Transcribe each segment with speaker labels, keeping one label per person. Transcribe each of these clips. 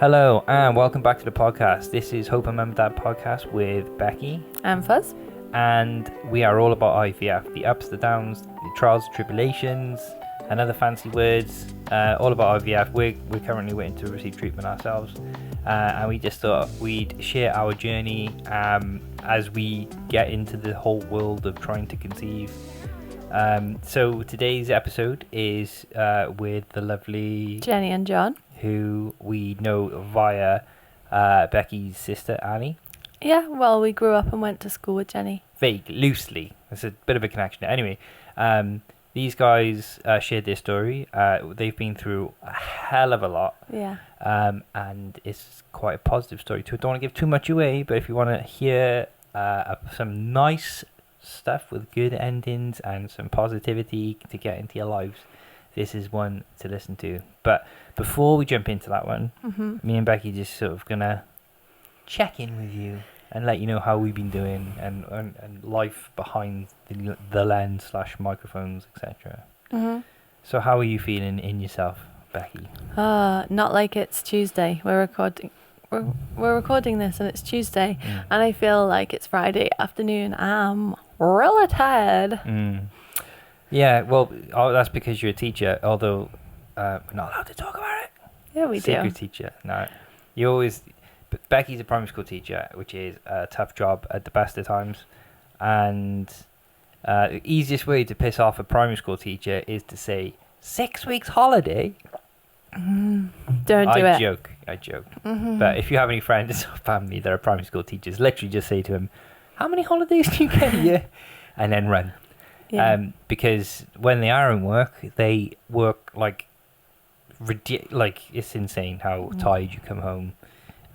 Speaker 1: Hello and welcome back to the podcast. This is Hope and Mum and Dad podcast with Becky.
Speaker 2: And Fuzz.
Speaker 1: And we are all about IVF, the ups, the downs, the trials, tribulations, and other fancy words. All about IVF. We're currently waiting to receive treatment ourselves. And we just thought we'd share our journey as we get into the whole world of trying to conceive. So today's episode is with the lovely
Speaker 2: Jennie and Jon,
Speaker 1: who we know via Becky's sister Annie.
Speaker 2: Yeah, well, we grew up and went to school with Jennie.
Speaker 1: Vague, loosely. There's a bit of a connection there. Anyway, these guys shared their story. They've been through a hell of a lot.
Speaker 2: Yeah.
Speaker 1: And it's quite a positive story too. I don't want to give too much away, but if you want to hear some nice stuff with good endings and some positivity to get into your lives, this is one to listen to. But before we jump into that one, me and Becky just sort of gonna check in with you and let you know how we've been doing and life behind the lens / microphones, etc. So how are you feeling in yourself, Becky?
Speaker 2: Not like it's Tuesday. We're recording this and it's Tuesday, and I feel like it's Friday afternoon. I'm really tired.
Speaker 1: Yeah, well, that's because you're a teacher, although we're not allowed to talk about it.
Speaker 2: Yeah, we do.
Speaker 1: Secret teacher. No, you always... But Becky's a primary school teacher, which is a tough job at the best of times. And the easiest way to piss off a primary school teacher is to say, 6 weeks holiday?
Speaker 2: Don't do it.
Speaker 1: I joke. But if you have any friends or family that are primary school teachers, literally just say to them, how many holidays do you get a year? And then run.
Speaker 2: Yeah.
Speaker 1: Because when they are in work, they work like it's insane how tired you come home.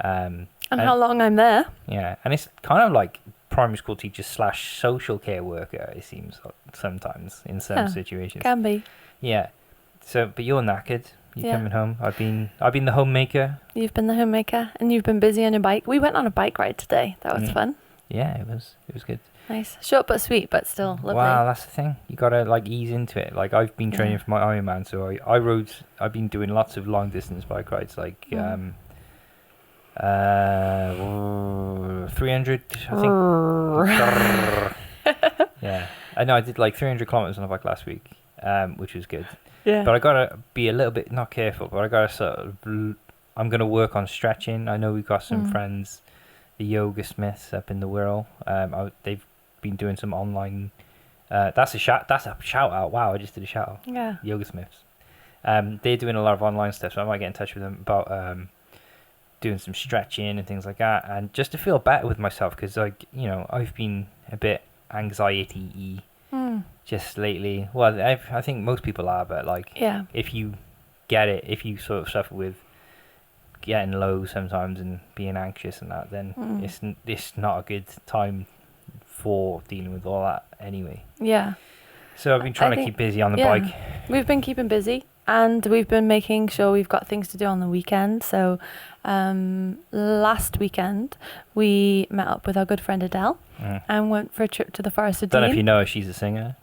Speaker 1: And
Speaker 2: how long I'm there.
Speaker 1: Yeah, and it's kind of like primary school teacher / social care worker, it seems sometimes in some situations.
Speaker 2: Can be.
Speaker 1: Yeah. So, but you're knackered. You're coming home. I've been the homemaker.
Speaker 2: You've been the homemaker, and you've been busy on your bike. We went on a bike ride today. That was fun.
Speaker 1: Yeah, it was good.
Speaker 2: Nice. Short but sweet, but still lovely.
Speaker 1: Wow, that's the thing. You gotta ease into it. Like I've been training for my Ironman, so I've been doing lots of long distance bike rides, 300, I think. Yeah, I know I did 300 kilometers on a bike last week, which was good.
Speaker 2: Yeah.
Speaker 1: But I gotta be a little bit not careful. But I gotta I'm gonna work on stretching. I know we've got some friends, the yoga smiths up in the Wirral. They've been doing some online. That's a shout out. Wow, I just did a shout out.
Speaker 2: Yeah.
Speaker 1: Yoga smiths. They're doing a lot of online stuff, so I might get in touch with them about doing some stretching and things like that, and just to feel better with myself, because I've been a bit anxiety-y just lately. Well, I think most people are, but if you get it, if you sort of suffer with getting low sometimes and being anxious and that, then it's not a good time for dealing with all that anyway.
Speaker 2: Yeah.
Speaker 1: So I've been trying to keep busy on the bike.
Speaker 2: We've been keeping busy, and we've been making sure we've got things to do on the weekend. So last weekend we met up with our good friend Adele and went for a trip to the Forest of Dean.
Speaker 1: Don't know if you know her, she's a singer.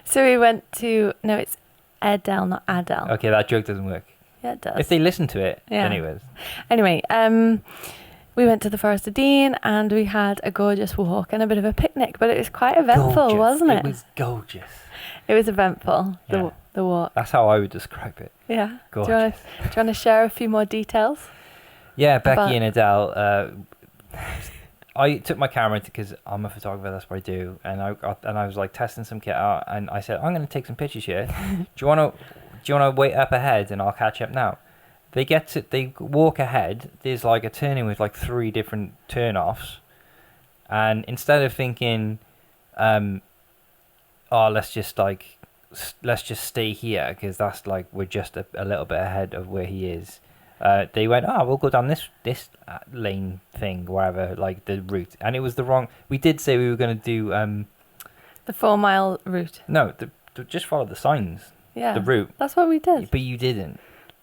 Speaker 2: So we went to... No, it's Adele, not Adele.
Speaker 1: Okay, that joke doesn't work.
Speaker 2: Yeah, it does.
Speaker 1: If they listen to it, anyways.
Speaker 2: Anyway, we went to the Forest of Dean and we had a gorgeous walk and a bit of a picnic, but it was quite eventful, wasn't it?
Speaker 1: It was gorgeous.
Speaker 2: It was eventful, the walk.
Speaker 1: That's how I would describe it.
Speaker 2: Yeah.
Speaker 1: Gorgeous.
Speaker 2: Do you want to share a few more details?
Speaker 1: Yeah, Becky and Adele. I took my camera because I'm a photographer. That's what I do, and I was testing some kit out, and I said, I'm going to take some pictures here. Do you want to wait up ahead, and I'll catch up now? They walk ahead. There's a turning with 3 different turn-offs, and instead of thinking, let's just stay here because that's we're just a little bit ahead of where he is. They went, we'll go down this lane thing, wherever, the route. And it was the wrong... We did say we were going to do...
Speaker 2: the 4-mile route.
Speaker 1: No, just follow the signs.
Speaker 2: Yeah.
Speaker 1: The route.
Speaker 2: That's what we did.
Speaker 1: But you didn't.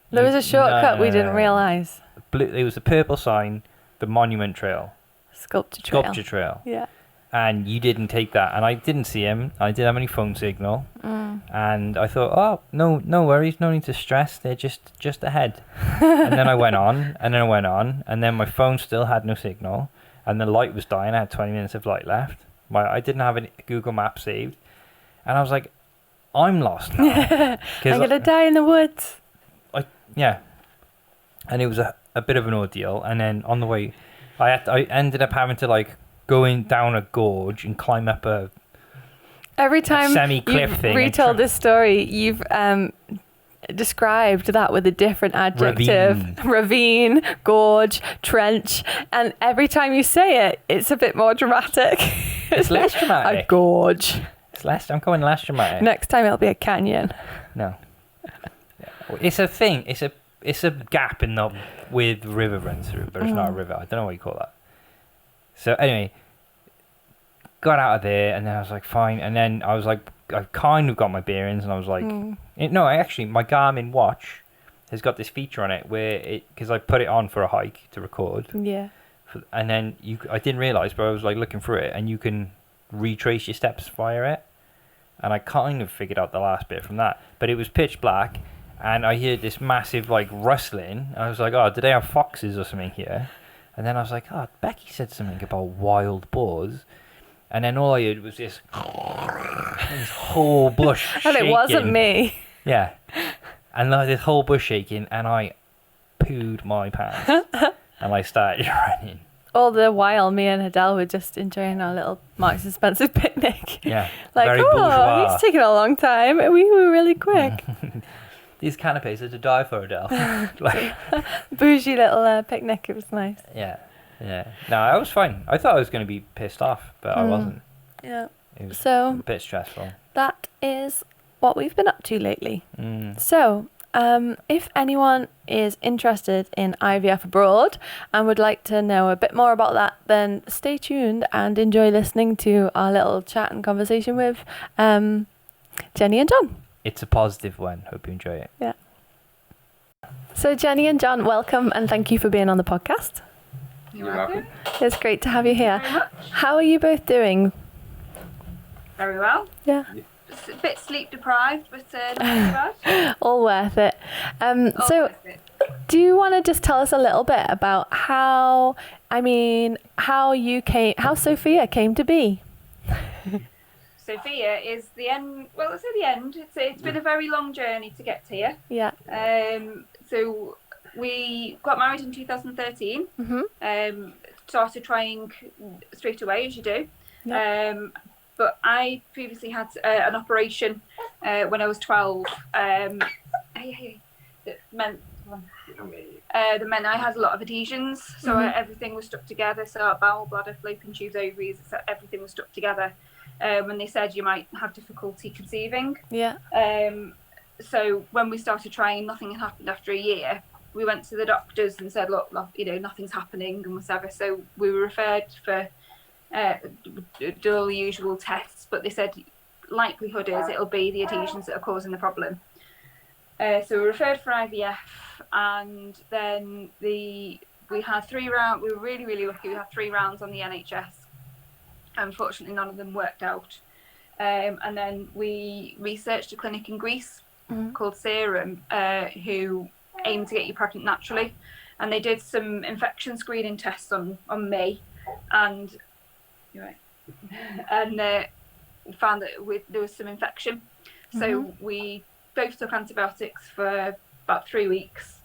Speaker 2: There was a shortcut we didn't realise.
Speaker 1: It was a purple sign, the Monument Trail.
Speaker 2: Sculpture Trail.
Speaker 1: Yeah. and you didn't take that, and I didn't see him. I didn't have any phone signal, and I thought, oh, no worries, no need to stress. They're just ahead. And then I went on, and then my phone still had no signal, and the light was dying. I had 20 minutes of light left. I didn't have any Google Maps saved, and I was like, I'm lost now.
Speaker 2: I'm gonna die in the woods.
Speaker 1: Yeah, and it was a bit of an ordeal. And then on the way, I ended up having to like going down a gorge and climb up
Speaker 2: Every time
Speaker 1: semi-cliff
Speaker 2: you've
Speaker 1: thing.
Speaker 2: retold this story, you've described that with a different adjective. Ravine, gorge, trench, and every time you say it, it's a bit more dramatic.
Speaker 1: It's less dramatic.
Speaker 2: A gorge.
Speaker 1: It's less. I'm going less dramatic.
Speaker 2: Next time it'll be a canyon.
Speaker 1: No. It's a thing. It's a gap in the with the river runs through, but it's not a river. I don't know what you call that. So anyway, got out of there, and then I was like, fine. And then I was like, I kind of got my bearings, and I was like, no, actually, my Garmin watch has got this feature on it where because I put it on for a hike to record.
Speaker 2: Yeah.
Speaker 1: And then I didn't realize, but I was like looking through it, and you can retrace your steps via it. And I kind of figured out the last bit from that, but it was pitch black. And I heard this massive, like, rustling. I was like, oh, do they have foxes or something here? And then I was like, oh, Becky said something about wild boars. And then all I heard was this whole bush shaking.
Speaker 2: And it wasn't me.
Speaker 1: Yeah. And this whole bush shaking, and I pooed my pants. And I started running.
Speaker 2: All the while, me and Adele were just enjoying our little Marks and Spencer picnic.
Speaker 1: Yeah.
Speaker 2: Like,
Speaker 1: very bourgeois.
Speaker 2: He's taking a long time. We were really quick.
Speaker 1: These canapes are to die for, Adele. Like,
Speaker 2: bougie little picnic. It was nice.
Speaker 1: Yeah. No, I was fine. I thought I was going to be pissed off, but I wasn't.
Speaker 2: Yeah.
Speaker 1: It was
Speaker 2: a
Speaker 1: bit stressful.
Speaker 2: That is what we've been up to lately. So, if anyone is interested in IVF abroad and would like to know a bit more about that, then stay tuned and enjoy listening to our little chat and conversation with Jennie and Jon.
Speaker 1: It's a positive one. Hope you enjoy it.
Speaker 2: Yeah. So Jennie and Jon, welcome and thank you for being on the podcast.
Speaker 3: You're welcome.
Speaker 2: It's great to have you here. How are you both doing?
Speaker 3: Very well.
Speaker 2: Yeah.
Speaker 3: Just a bit sleep deprived, but not too bad.
Speaker 2: All worth it. Do you want to just tell us a little bit about how Sofia came to be?
Speaker 3: Sofia is the end. Well, it's at the end. It's been a very long journey to get here.
Speaker 2: Yeah.
Speaker 3: So we got married in 2013. Started trying straight away, as you do. Yep. But I previously had an operation when I was 12. That meant I had a lot of adhesions, so everything was stuck together. So our bowel, bladder, fallopian tubes, ovaries, everything was stuck together. When they said you might have difficulty conceiving. Yeah. So when we started trying, nothing had happened after a year. We went to the doctors and said, look, nothing's happening and whatever. So we were referred for do all the usual tests, but they said likelihood is it'll be the adhesions that are causing the problem. So we were referred for IVF, and then we had 3 rounds. We were really, really lucky. We had 3 rounds on the NHS. Unfortunately, none of them worked out. And then we researched a clinic in Greece called Serum, who aim to get you pregnant naturally. And they did some infection screening tests on me, and found that there was some infection. So we both took antibiotics for about 3 weeks,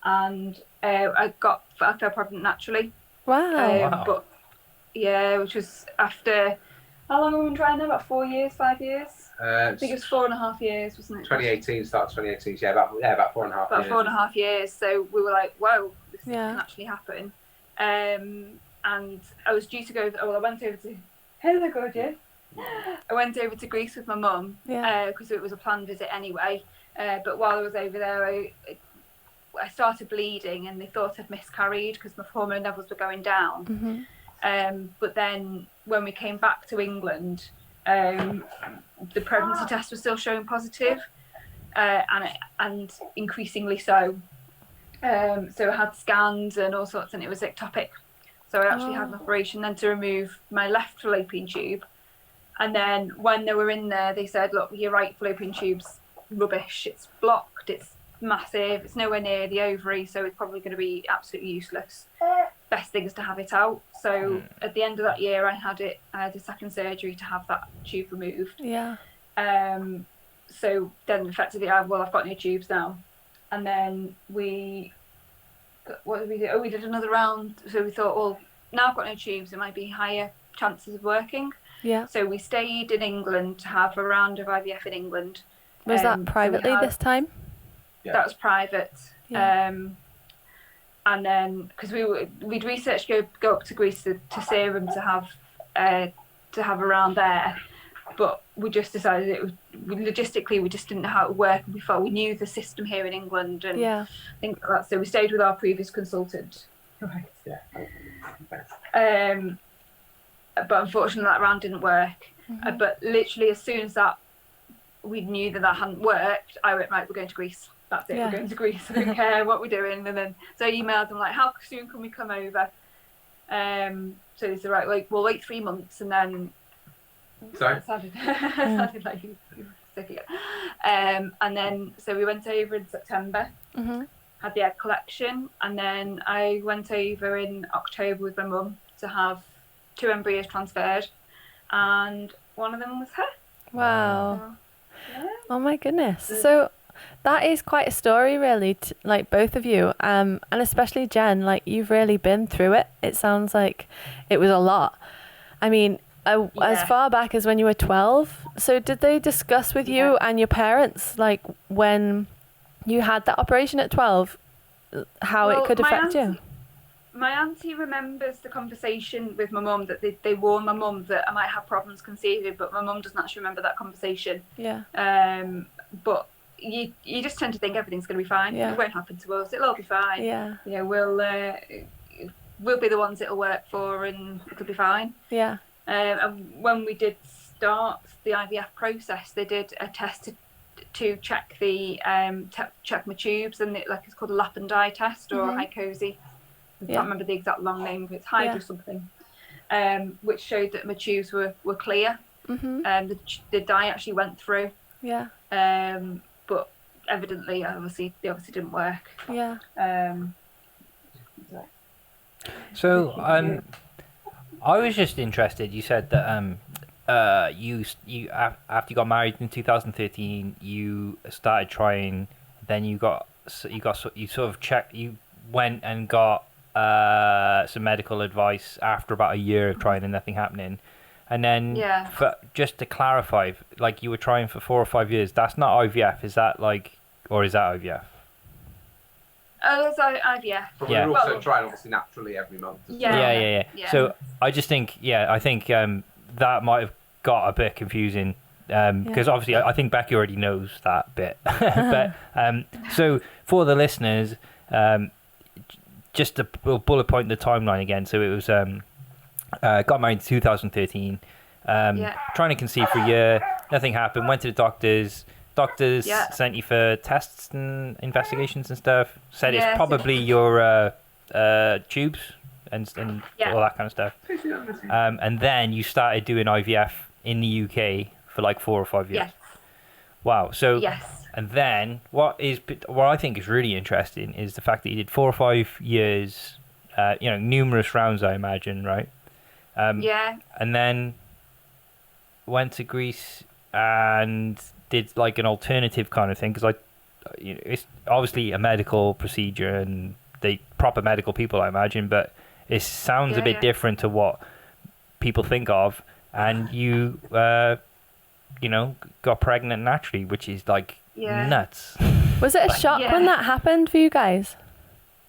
Speaker 3: and I fell pregnant naturally.
Speaker 2: Wow.
Speaker 3: But yeah, which was after, how long have we been trying now? About 4 years, 5 years? I think it was 4.5 years, wasn't it?
Speaker 4: 2018, start 2018, about 4.5 years.
Speaker 3: About 4.5 years. So we were like, whoa, this can actually happen. And I was due to go, I went over to, hello gorgeous. I went over to Greece with my mum, because it was a planned visit anyway. But while I was over there, I started bleeding, and they thought I'd miscarried because my hormone levels were going down. But then when we came back to England, the pregnancy test was still showing positive, and increasingly so. So I had scans and all sorts, and it was ectopic. So I actually had an operation then to remove my left fallopian tube. And then when they were in there, they said, look, your right fallopian tube's rubbish. It's blocked. It's massive. It's nowhere near the ovary, so it's probably going to be absolutely useless. Best thing is to have it out. So at the end of that year, I had a second surgery to have that tube removed.
Speaker 2: Yeah.
Speaker 3: So then effectively, I've got no tubes now. And then what did we do? We did another round. So we thought, well, now I've got no tubes, there might be higher chances of working.
Speaker 2: Yeah.
Speaker 3: So we stayed in England to have a round of IVF in England.
Speaker 2: Was that privately this time?
Speaker 3: Yeah. That was private.
Speaker 2: Yeah.
Speaker 3: And then because we'd researched go up to Greece to Serum to have around there, but we just decided logistically we just didn't know how it would work. We felt we knew the system here in England and things like that. So we stayed with our previous consultant. Right. Yeah. But unfortunately that round didn't work. But literally as soon as we knew that hadn't worked, I went, right, we're going to Greece. That's it, we're going to Greece. I don't care what we're doing. And then so I emailed them like, how soon can we come over? So they said, right, like we'll wait 3 months and then sounded like you sick again. And then so we went over in September, had the egg collection, and then I went over in October with my mum to have 2 embryos transferred, and one of them was her.
Speaker 2: Wow. Oh my goodness. So that is quite a story, really, like both of you, and especially Jen, like you've really been through it. It sounds like it was a lot. I mean, as far back as when you were 12. So did they discuss with you and your parents, like when you had that operation at 12, how it could affect you?
Speaker 3: My auntie remembers the conversation with my mum that they warned my mum that I might have problems conceiving, but my mum doesn't actually remember that conversation.
Speaker 2: Yeah.
Speaker 3: But you just tend to think everything's going to be fine.
Speaker 2: Yeah.
Speaker 3: It won't happen to us. It'll all be fine.
Speaker 2: Yeah.
Speaker 3: You know, we'll be the ones it'll work for, and it'll be fine.
Speaker 2: Yeah.
Speaker 3: And when we did start the IVF process, they did a test to check the check my tubes, and it's called a lap and dye test or HICOSI. I can't remember the exact long name, but it's Hydra something, which showed that my tubes were clear. The dye actually went through.
Speaker 2: Yeah.
Speaker 3: But evidently, they obviously didn't work.
Speaker 2: Yeah.
Speaker 1: So I was just interested. You said that you after you got married in 2013, you started trying. Then you sort of checked. You went and got some medical advice after about a year of trying and nothing happening. And then, just to clarify, like you were trying for 4 or 5 years. That's not IVF, is that or is that IVF?
Speaker 3: Oh, that's IVF.
Speaker 4: But we're also trying obviously naturally every month.
Speaker 1: Yeah. So I just think, I think that might have got a bit confusing because obviously I think Becky already knows that bit. But so for the listeners, just to bullet point the timeline again. So it was got married in 2013, trying to conceive for a year, nothing happened, went to the doctors sent you for tests and investigations and stuff, said it's probably your tubes and all that kind of stuff, and then you started doing IVF in the UK for like 4 or 5 years. Wow. So and then what I think is really interesting is the fact that you did 4 or 5 years, numerous rounds, I imagine, right? And then went to Greece and did like an alternative kind of thing, because it's obviously a medical procedure and they proper medical people, I imagine, but it sounds a bit different to what people think of. And you got pregnant naturally, which is like nuts.
Speaker 2: Was it a shock when that happened for you guys?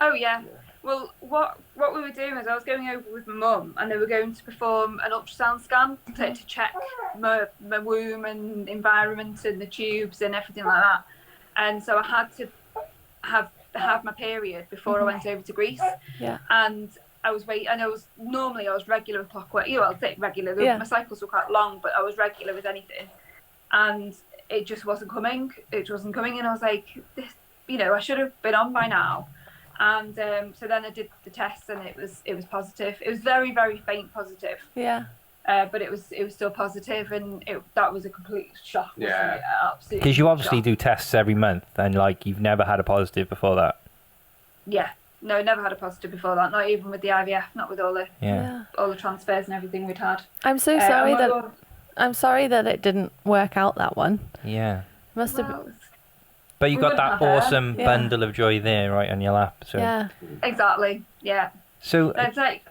Speaker 3: Oh yeah. Well, what we were doing was I was going over with my mum, and they were going to perform an ultrasound scan to check my womb and environment and the tubes and everything like that. And so I had to have my period before I went over to Greece.
Speaker 2: Yeah.
Speaker 3: And I was waiting, and I was regular with clockwork. I'll say regular. My cycles were quite long, but I was regular with anything. And it just wasn't coming. And I was like, this, I should have been on by now. And so then I did the test, and it was positive. It was very, very faint positive.
Speaker 2: Yeah.
Speaker 3: But it was still positive, and that was a complete shock.
Speaker 4: Yeah.
Speaker 3: Absolutely.
Speaker 1: Because you obviously do tests every month, and like you've never had a positive before that.
Speaker 3: Yeah. No, never had a positive before that. Not even with the IVF. Not with all the transfers and everything we'd had.
Speaker 2: I'm so sorry I'm sorry that it didn't work out, that one.
Speaker 1: Yeah.
Speaker 2: Must have been.
Speaker 1: But you got that awesome bundle of joy there, right, on your lap. So.
Speaker 2: Yeah.
Speaker 3: Exactly. Yeah.
Speaker 1: So
Speaker 3: it's like,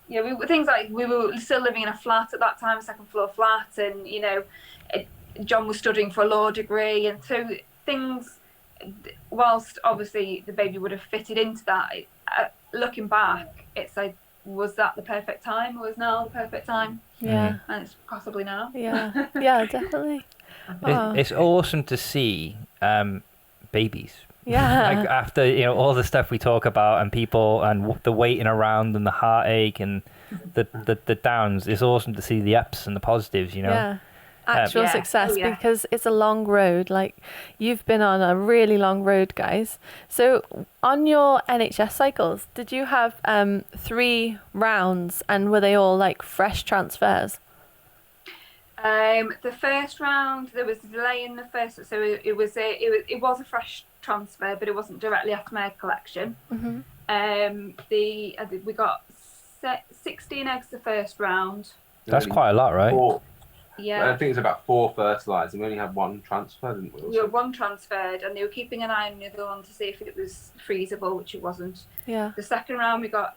Speaker 3: things like we were still living in a flat at that time, a second floor flat, and John was studying for a law degree, and so things. Whilst obviously the baby would have fitted into that, looking back, it's like, was that the perfect time, or was now the perfect time?
Speaker 2: Yeah.
Speaker 3: And it's possibly now.
Speaker 2: Yeah. Yeah, definitely.
Speaker 1: It's awesome to see babies.
Speaker 2: Yeah.
Speaker 1: Like after all the stuff we talk about, and people, and the waiting around, and the heartache, and the downs. It's awesome to see the ups and the positives.
Speaker 2: Yeah. Actual success, because it's a long road. Like, you've been on a really long road, guys. So on your NHS cycles, did you have 3 rounds, and were they all like fresh transfers?
Speaker 3: The first round, there was a delay in the first, so it was a fresh transfer, but it wasn't directly after my egg collection. We got 16 eggs the first round.
Speaker 1: That's quite a lot, right?
Speaker 4: 4.
Speaker 3: Yeah.
Speaker 4: I think it's about 4 fertilised, and we only had 1 transfer, didn't we?
Speaker 3: We had 1 transferred, and they were keeping an eye on the other one to see if it was freezable, which it wasn't.
Speaker 2: Yeah.
Speaker 3: The second round, we got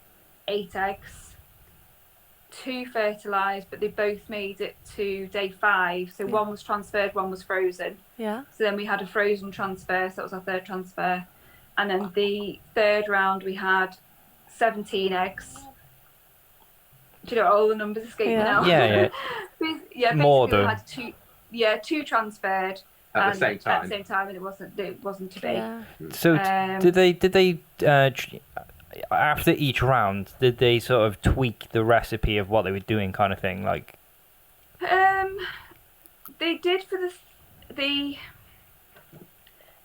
Speaker 3: 8 eggs, 2 fertilised, but they both made it to day 5. So 1 was transferred, 1 was frozen.
Speaker 2: Yeah.
Speaker 3: So then we had a frozen transfer, so that was our 3rd transfer. And then the 3rd round, we had 17 eggs. Do you know, all the numbers escape me now?
Speaker 1: Yeah. More though.
Speaker 3: We had 2 transferred
Speaker 4: at the same time.
Speaker 3: And it wasn't to be.
Speaker 2: Yeah.
Speaker 1: So did they after each round, did they sort of tweak the recipe of what they were doing, kind of thing, like?
Speaker 3: They did for they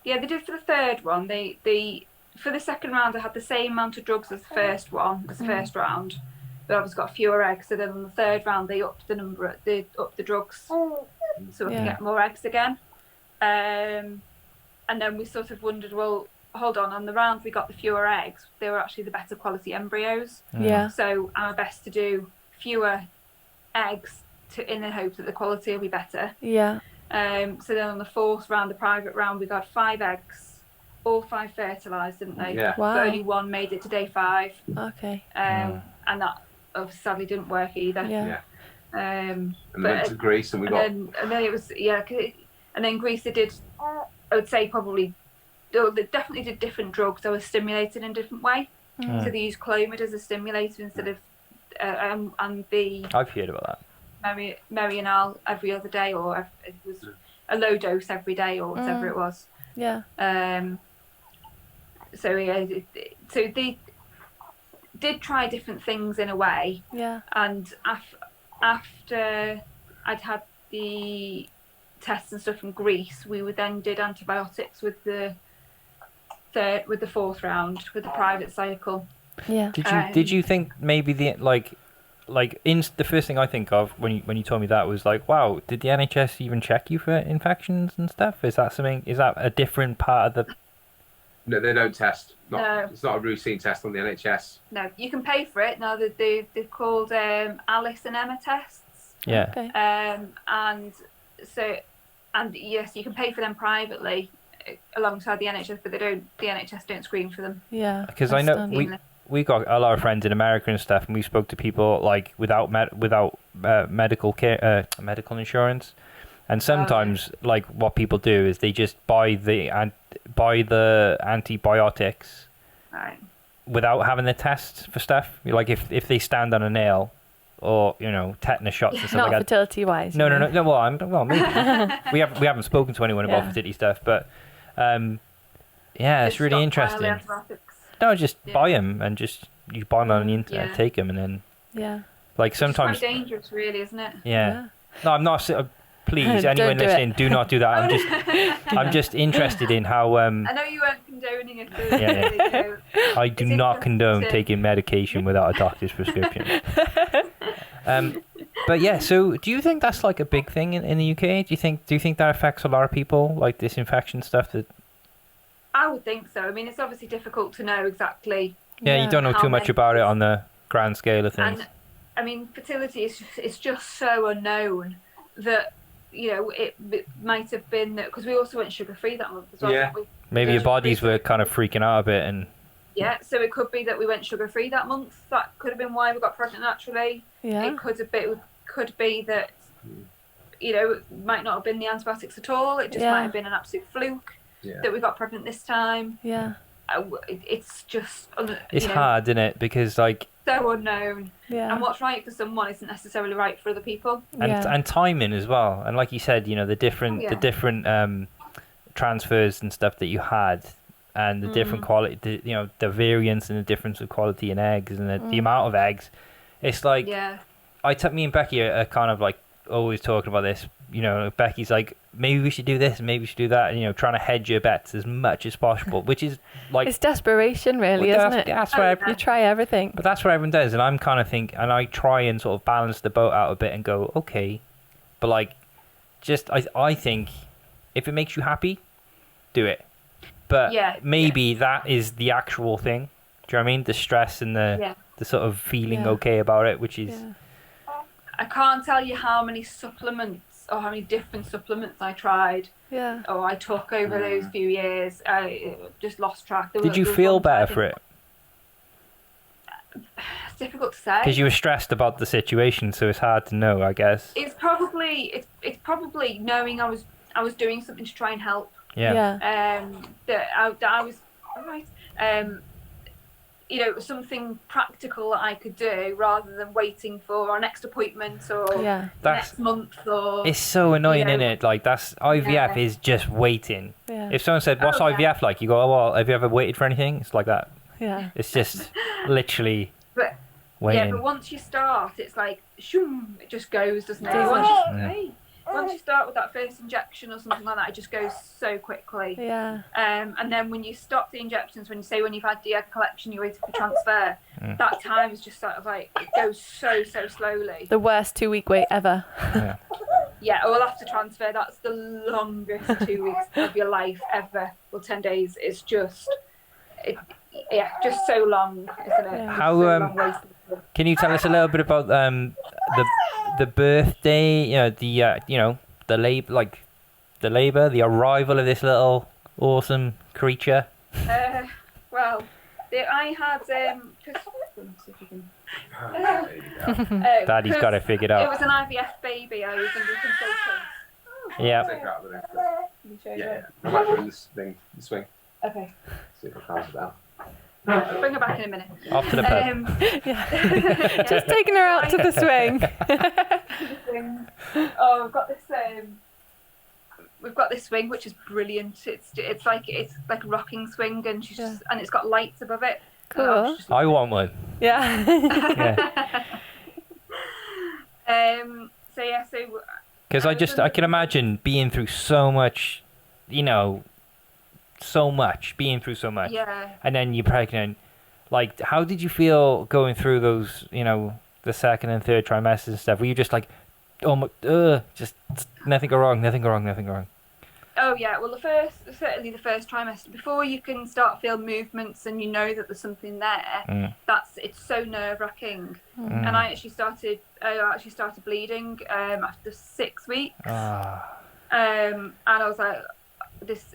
Speaker 3: did for the 3rd one. They for the 2nd round, I had the same amount of drugs as the first one, as the first round. But obviously got fewer eggs, so then on the 3rd round they upped the drugs, so we can get more eggs again. And then we sort of wondered, well, hold on the round we got the fewer eggs, they were actually the better quality embryos.
Speaker 2: Yeah.
Speaker 3: So our best to do fewer eggs in the hope that the quality will be better.
Speaker 2: Yeah.
Speaker 3: So then on the 4th round, the private round, we got 5 eggs, all 5 fertilised, didn't they?
Speaker 4: Yeah.
Speaker 2: Wow.
Speaker 3: But only 1 made it to day 5.
Speaker 2: Okay.
Speaker 3: And that sadly didn't work either.
Speaker 2: Yeah.
Speaker 4: And went to Greece, and we got.
Speaker 3: And then it was and then Greece, they did. I would say probably, they definitely did different drugs. They were stimulated in a different way. So they used Clomid as a stimulator instead of and the.
Speaker 1: I've heard about
Speaker 3: that. Merianal every other day, or it was a low dose every day, or whatever it was.
Speaker 2: Yeah.
Speaker 3: So they did try different things in a way.
Speaker 2: Yeah.
Speaker 3: And after I'd had the tests and stuff from Greece, we then did antibiotics with the 4th round, with the private cycle.
Speaker 2: Yeah.
Speaker 1: Did you think maybe the the first thing I think of when you told me that was like, wow, did the NHS even check you for infections and stuff? Is that a different part of the?
Speaker 4: No, they don't test.
Speaker 3: No.
Speaker 4: It's not a routine test on the NHS.
Speaker 3: No, you can pay for it. Now they're called Alice and Emma tests.
Speaker 1: Yeah.
Speaker 2: Okay.
Speaker 3: And yes, you can pay for them privately alongside the NHS, but the NHS don't screen for them.
Speaker 2: Yeah.
Speaker 1: Because I know we got a lot of friends in America and stuff, and we spoke to people like without medical care, medical insurance, and sometimes like what people do is they just buy the antibiotics without having the tests for stuff. Like if they stand on a nail, or tetanus shots and stuff
Speaker 2: not
Speaker 1: like that.
Speaker 2: fertility wise.
Speaker 1: No. Well, maybe we haven't spoken to anyone about fertility stuff, but it's really interesting. No, just buy them, and you buy them on the internet, take them, and then like sometimes
Speaker 3: it's quite dangerous, really, isn't it?
Speaker 1: Yeah. No, I'm not. please,
Speaker 2: Don't
Speaker 1: anyone
Speaker 2: do it.
Speaker 1: listening, do not do that. I'm just interested in how.
Speaker 3: I know you weren't condoning it.
Speaker 1: Yeah. I do not condone taking medication without a doctor's prescription. But yeah, so do you think that's like a big thing in the UK? Do you think that affects a lot of people, like this infection stuff? That
Speaker 3: I would think so. I mean, it's obviously difficult to know exactly.
Speaker 1: Yeah, you don't know
Speaker 3: how
Speaker 1: too much
Speaker 3: many
Speaker 1: about it on the grand scale of things.
Speaker 3: And I mean, fertility is just so unknown that it might have been that because we also went sugar free that month as well.
Speaker 4: Yeah.
Speaker 1: Maybe your bodies were kind of freaking out a bit, and
Speaker 3: yeah, so it could be that we went sugar free that month. That could have been why we got pregnant naturally.
Speaker 2: Yeah.
Speaker 3: It could be that it might not have been the antibiotics at all. It just might have been an absolute fluke that we got pregnant this time.
Speaker 2: Yeah.
Speaker 3: It's just
Speaker 1: it's hard, isn't it? Because like
Speaker 3: so unknown.
Speaker 2: Yeah.
Speaker 3: And what's right for someone isn't necessarily right for other people.
Speaker 1: And timing as well. And like you said, the different transfers and stuff that you had, and the different quality, the variance and the difference of quality in eggs and the amount of eggs. It's like me and Becky are kind of like always talking about this. Becky's like, maybe we should do this and maybe we should do that, and trying to hedge your bets as much as possible, which is like
Speaker 2: it's desperation, really, isn't it?
Speaker 1: That's where
Speaker 2: you try everything.
Speaker 1: But that's what everyone does, and I'm kind of and I try and sort of balance the boat out a bit and go, okay, but like, just I think if it makes you happy, do it. But maybe that is the actual thing. Do you know what I mean? The stress and the sort of feeling okay about it, which is.
Speaker 3: Yeah. I can't tell you how many supplements or how many different supplements I tried.
Speaker 2: Yeah.
Speaker 3: Or I took over those few years. I just lost track.
Speaker 1: Did you feel better for it?
Speaker 3: It's difficult to say.
Speaker 1: Because you were stressed about the situation, so it's hard to know, I guess.
Speaker 3: It's probably knowing I was doing something to try and help.
Speaker 1: Yeah.
Speaker 3: That I was all right. Something practical that I could do rather than waiting for our next appointment or next month or.
Speaker 1: It's so annoying, isn't it? Like that's IVF is just waiting.
Speaker 2: Yeah.
Speaker 1: If someone said, "What's IVF like?" You go, "Oh well, have you ever waited for anything?" It's like that.
Speaker 2: Yeah.
Speaker 1: It's just literally.
Speaker 3: Yeah,
Speaker 1: waiting.
Speaker 3: but once you start, it's like shoom, it just goes, doesn't it? Once you start with that first injection or something like that, it just goes so quickly.
Speaker 2: Yeah.
Speaker 3: And then when you stop the injections, when you've had the egg collection, you're waiting for transfer, that time is just sort of like, it goes so slowly.
Speaker 2: The worst 2-week wait ever.
Speaker 3: Yeah, or after transfer, that's the longest 2 weeks of your life ever. Well, 10 days is just, just so long, isn't it?
Speaker 2: Yeah.
Speaker 1: How, can you tell us a little bit about the birthday, the labor, the arrival of this little awesome creature?
Speaker 3: Well, I had
Speaker 1: Daddy's got it figured out.
Speaker 3: It was an IVF baby. I was under consultation.
Speaker 1: Yeah.
Speaker 4: Yeah. I'm back in this thing, the swing.
Speaker 3: Okay.
Speaker 4: See if I calm it down.
Speaker 3: I'll bring her back in a minute.
Speaker 1: Off to the pub.
Speaker 2: Just taking her out to the swing.
Speaker 3: We've got this swing which is brilliant. It's like a rocking swing, and and it's got lights above it.
Speaker 2: Cool.
Speaker 1: I want one.
Speaker 2: Yeah.
Speaker 1: Because I can imagine being through so much, being through so much.
Speaker 3: Yeah.
Speaker 1: And then you're pregnant. Like, how did you feel going through those, the second and third trimesters and stuff? Were you just like, oh my, just nothing go wrong?
Speaker 3: Oh yeah, well certainly the first trimester, before you can start to feel movements and you know that there's something there, it's so nerve-wracking. And I actually started bleeding after 6 weeks. And I was like,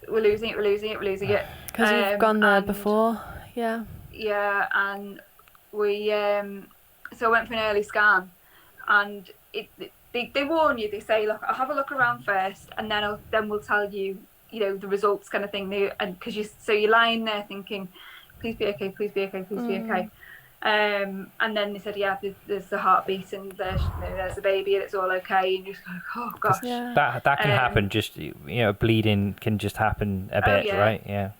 Speaker 3: we're losing it.
Speaker 2: Because you've gone there before, yeah.
Speaker 3: Yeah, and we so I went for an early scan, and they warn you. They say, look, I'll have a look around first, and then we'll tell you, the results, kind of thing. And because you're lying there thinking, please be okay, please be okay, please be okay. And then they said, yeah, there's the heartbeat, and there's the baby, and it's all okay. And you're just like, oh gosh.
Speaker 2: Yeah.
Speaker 1: That can happen. Just bleeding can just happen a bit, right? Yeah.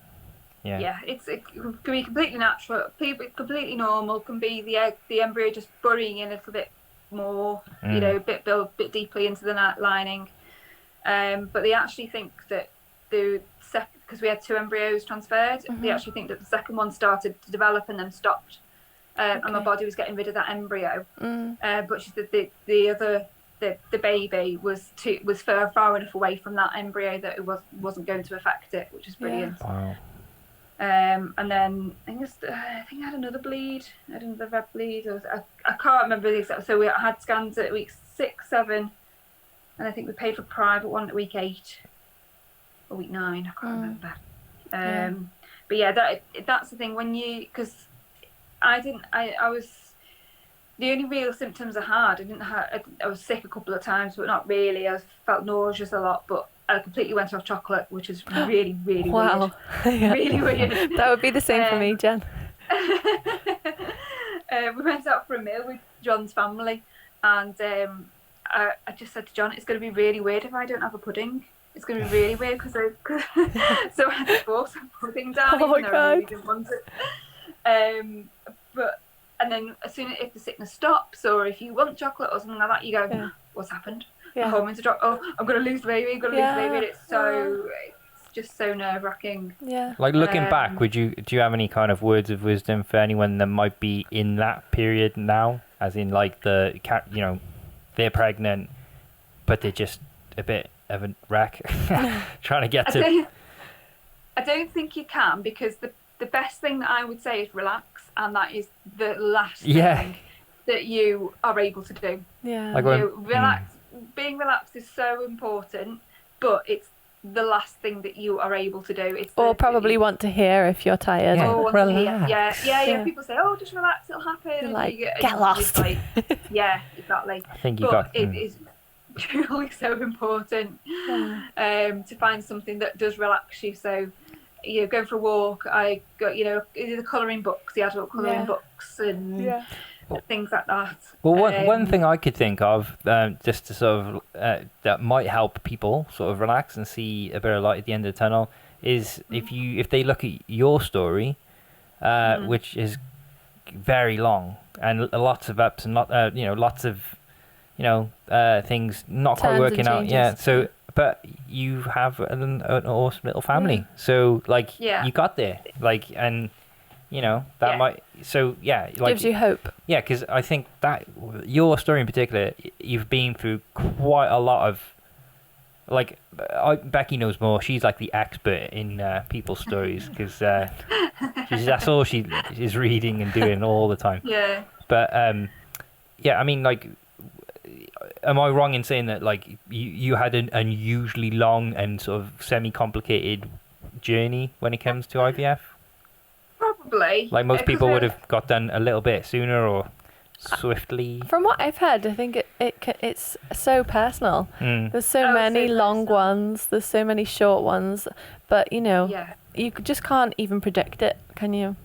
Speaker 3: Yeah, it can be completely natural, completely normal. Can be the embryo just burying in a little bit more, a bit deeply into the lining. But they actually think that because we had 2 embryos transferred, they actually think that the second one started to develop and then stopped, and my body was getting rid of that embryo. But she said the baby was far enough away from that embryo that it wasn't going to affect it, which is brilliant.
Speaker 1: Wow.
Speaker 3: And then I think I had another bleed. I had another red bleed. I can't remember the exact. So we had scans at week 6, 7, and I think we paid for private one at week 8 or week 9. I can't remember. But yeah, that's the thing because I was the only real symptoms I had. I was sick a couple of times, but not really. I felt nauseous a lot, but I completely went off chocolate, which is really, really
Speaker 2: wow.
Speaker 3: weird. Really weird.
Speaker 2: That would be the same for me, Jen.
Speaker 3: We went out for a meal with John's family, and I just said to John, it's going to be really weird if I don't have a pudding. It's going to be really weird because so I had to force some pudding down.
Speaker 2: Oh my
Speaker 3: even though
Speaker 2: God.
Speaker 3: I really didn't want it. And then as soon as if the sickness stops, or if you want chocolate or something like that, you go, what's happened?
Speaker 2: Yeah.
Speaker 3: The hormones are dropped. Oh, I'm going to lose the baby. I'm going to lose the baby. And it's just so nerve wracking.
Speaker 2: Yeah.
Speaker 1: Like looking back, do you have any kind of words of wisdom for anyone that might be in that period now? As in, like they're pregnant, but they're just a bit of a wreck, trying to get to.
Speaker 3: I don't think you can, because the best thing that I would say is relax, and that is the last thing that you are able to do.
Speaker 2: Yeah.
Speaker 1: Like
Speaker 3: relax. Being relaxed is so important, but it's the last thing that you are able to do.
Speaker 2: Probably want to hear if you're tired.
Speaker 1: Relax.
Speaker 3: Yeah. People say, "Oh, just relax, it'll happen."
Speaker 2: You're like,
Speaker 3: get
Speaker 2: lost.
Speaker 3: like, yeah, exactly.
Speaker 1: I think
Speaker 3: it is truly so important to find something that does relax you. So, going for a walk. I got the colouring books, the adult colouring books, and things like that.
Speaker 1: Well, one thing I could think of, just to sort of that might help people sort of relax and see a bit of light at the end of the tunnel, is if they look at your story, which is very long and lots of ups and lots of things not quite working out. Yeah. So, but you have an awesome little family. So you got there. That might, so
Speaker 2: gives you hope.
Speaker 1: Yeah, because I think that your story in particular, you've been through quite a lot of, Becky knows more. She's like the expert in people's stories, because that's all she is reading and doing all the time.
Speaker 3: Yeah.
Speaker 1: But I mean, am I wrong in saying that you had an unusually long and sort of semi-complicated journey when it comes to IVF?
Speaker 3: Probably.
Speaker 1: Like most people would have got done a little bit sooner or swiftly.
Speaker 2: From what I've heard, I think it's so personal. There's so many long ones. There's so many short ones. But you just can't even predict it, can you?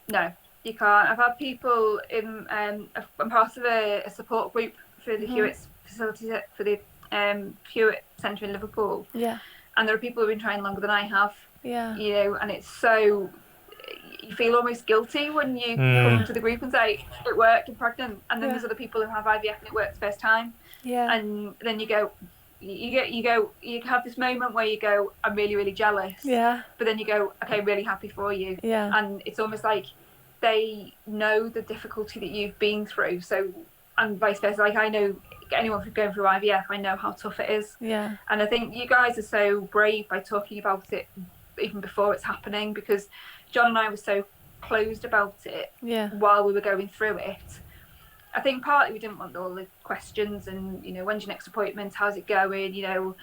Speaker 3: No, you can't. I've had people in. I'm part of a support group for the Hewitt facility for the Hewitt Centre in Liverpool.
Speaker 2: Yeah.
Speaker 3: And there are people who've been trying longer than I have.
Speaker 2: Yeah.
Speaker 3: And it's so. You feel almost guilty when you come to the group and say it worked, I'm pregnant, and then there's other people who have IVF and it works first time. Yeah. And then you have this moment where you go, I'm really, really jealous.
Speaker 2: Yeah.
Speaker 3: But then you go, okay, really happy for you.
Speaker 2: Yeah.
Speaker 3: And it's almost like they know the difficulty that you've been through. So, and vice versa. Like, I know anyone who's going through IVF, I know how tough it is.
Speaker 2: Yeah. And
Speaker 3: I think you guys are so brave by talking about it even before it's happening, because John and I were so closed about it while we were going through it. I think partly we didn't want all the questions and, when's your next appointment? How's it going? You've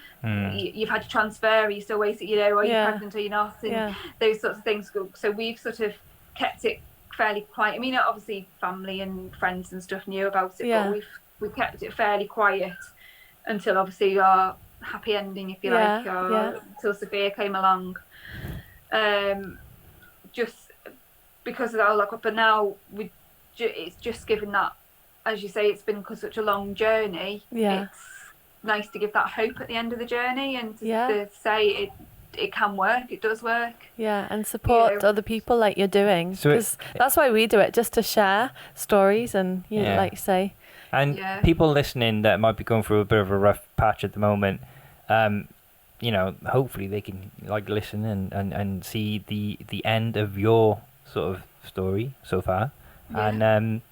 Speaker 3: had your transfer. Are you still waiting? Are you pregnant or you're not? And those sorts of things. So we've sort of kept it fairly quiet. I mean, obviously family and friends and stuff knew about it, but we've kept it fairly quiet until obviously our happy ending, if you like, until Sofia came along. Just because of that, but now it's just given that, as you say, it's been such a long journey. It's nice to give that hope at the end of the journey and to say it can work, it does work. Yeah,
Speaker 2: and support other people like you're doing, because that's why we do it, just to share stories and like you say.
Speaker 1: And people listening that might be going through a bit of a rough patch at the moment, you know, hopefully they can like listen and see the end of your sort of story so far, and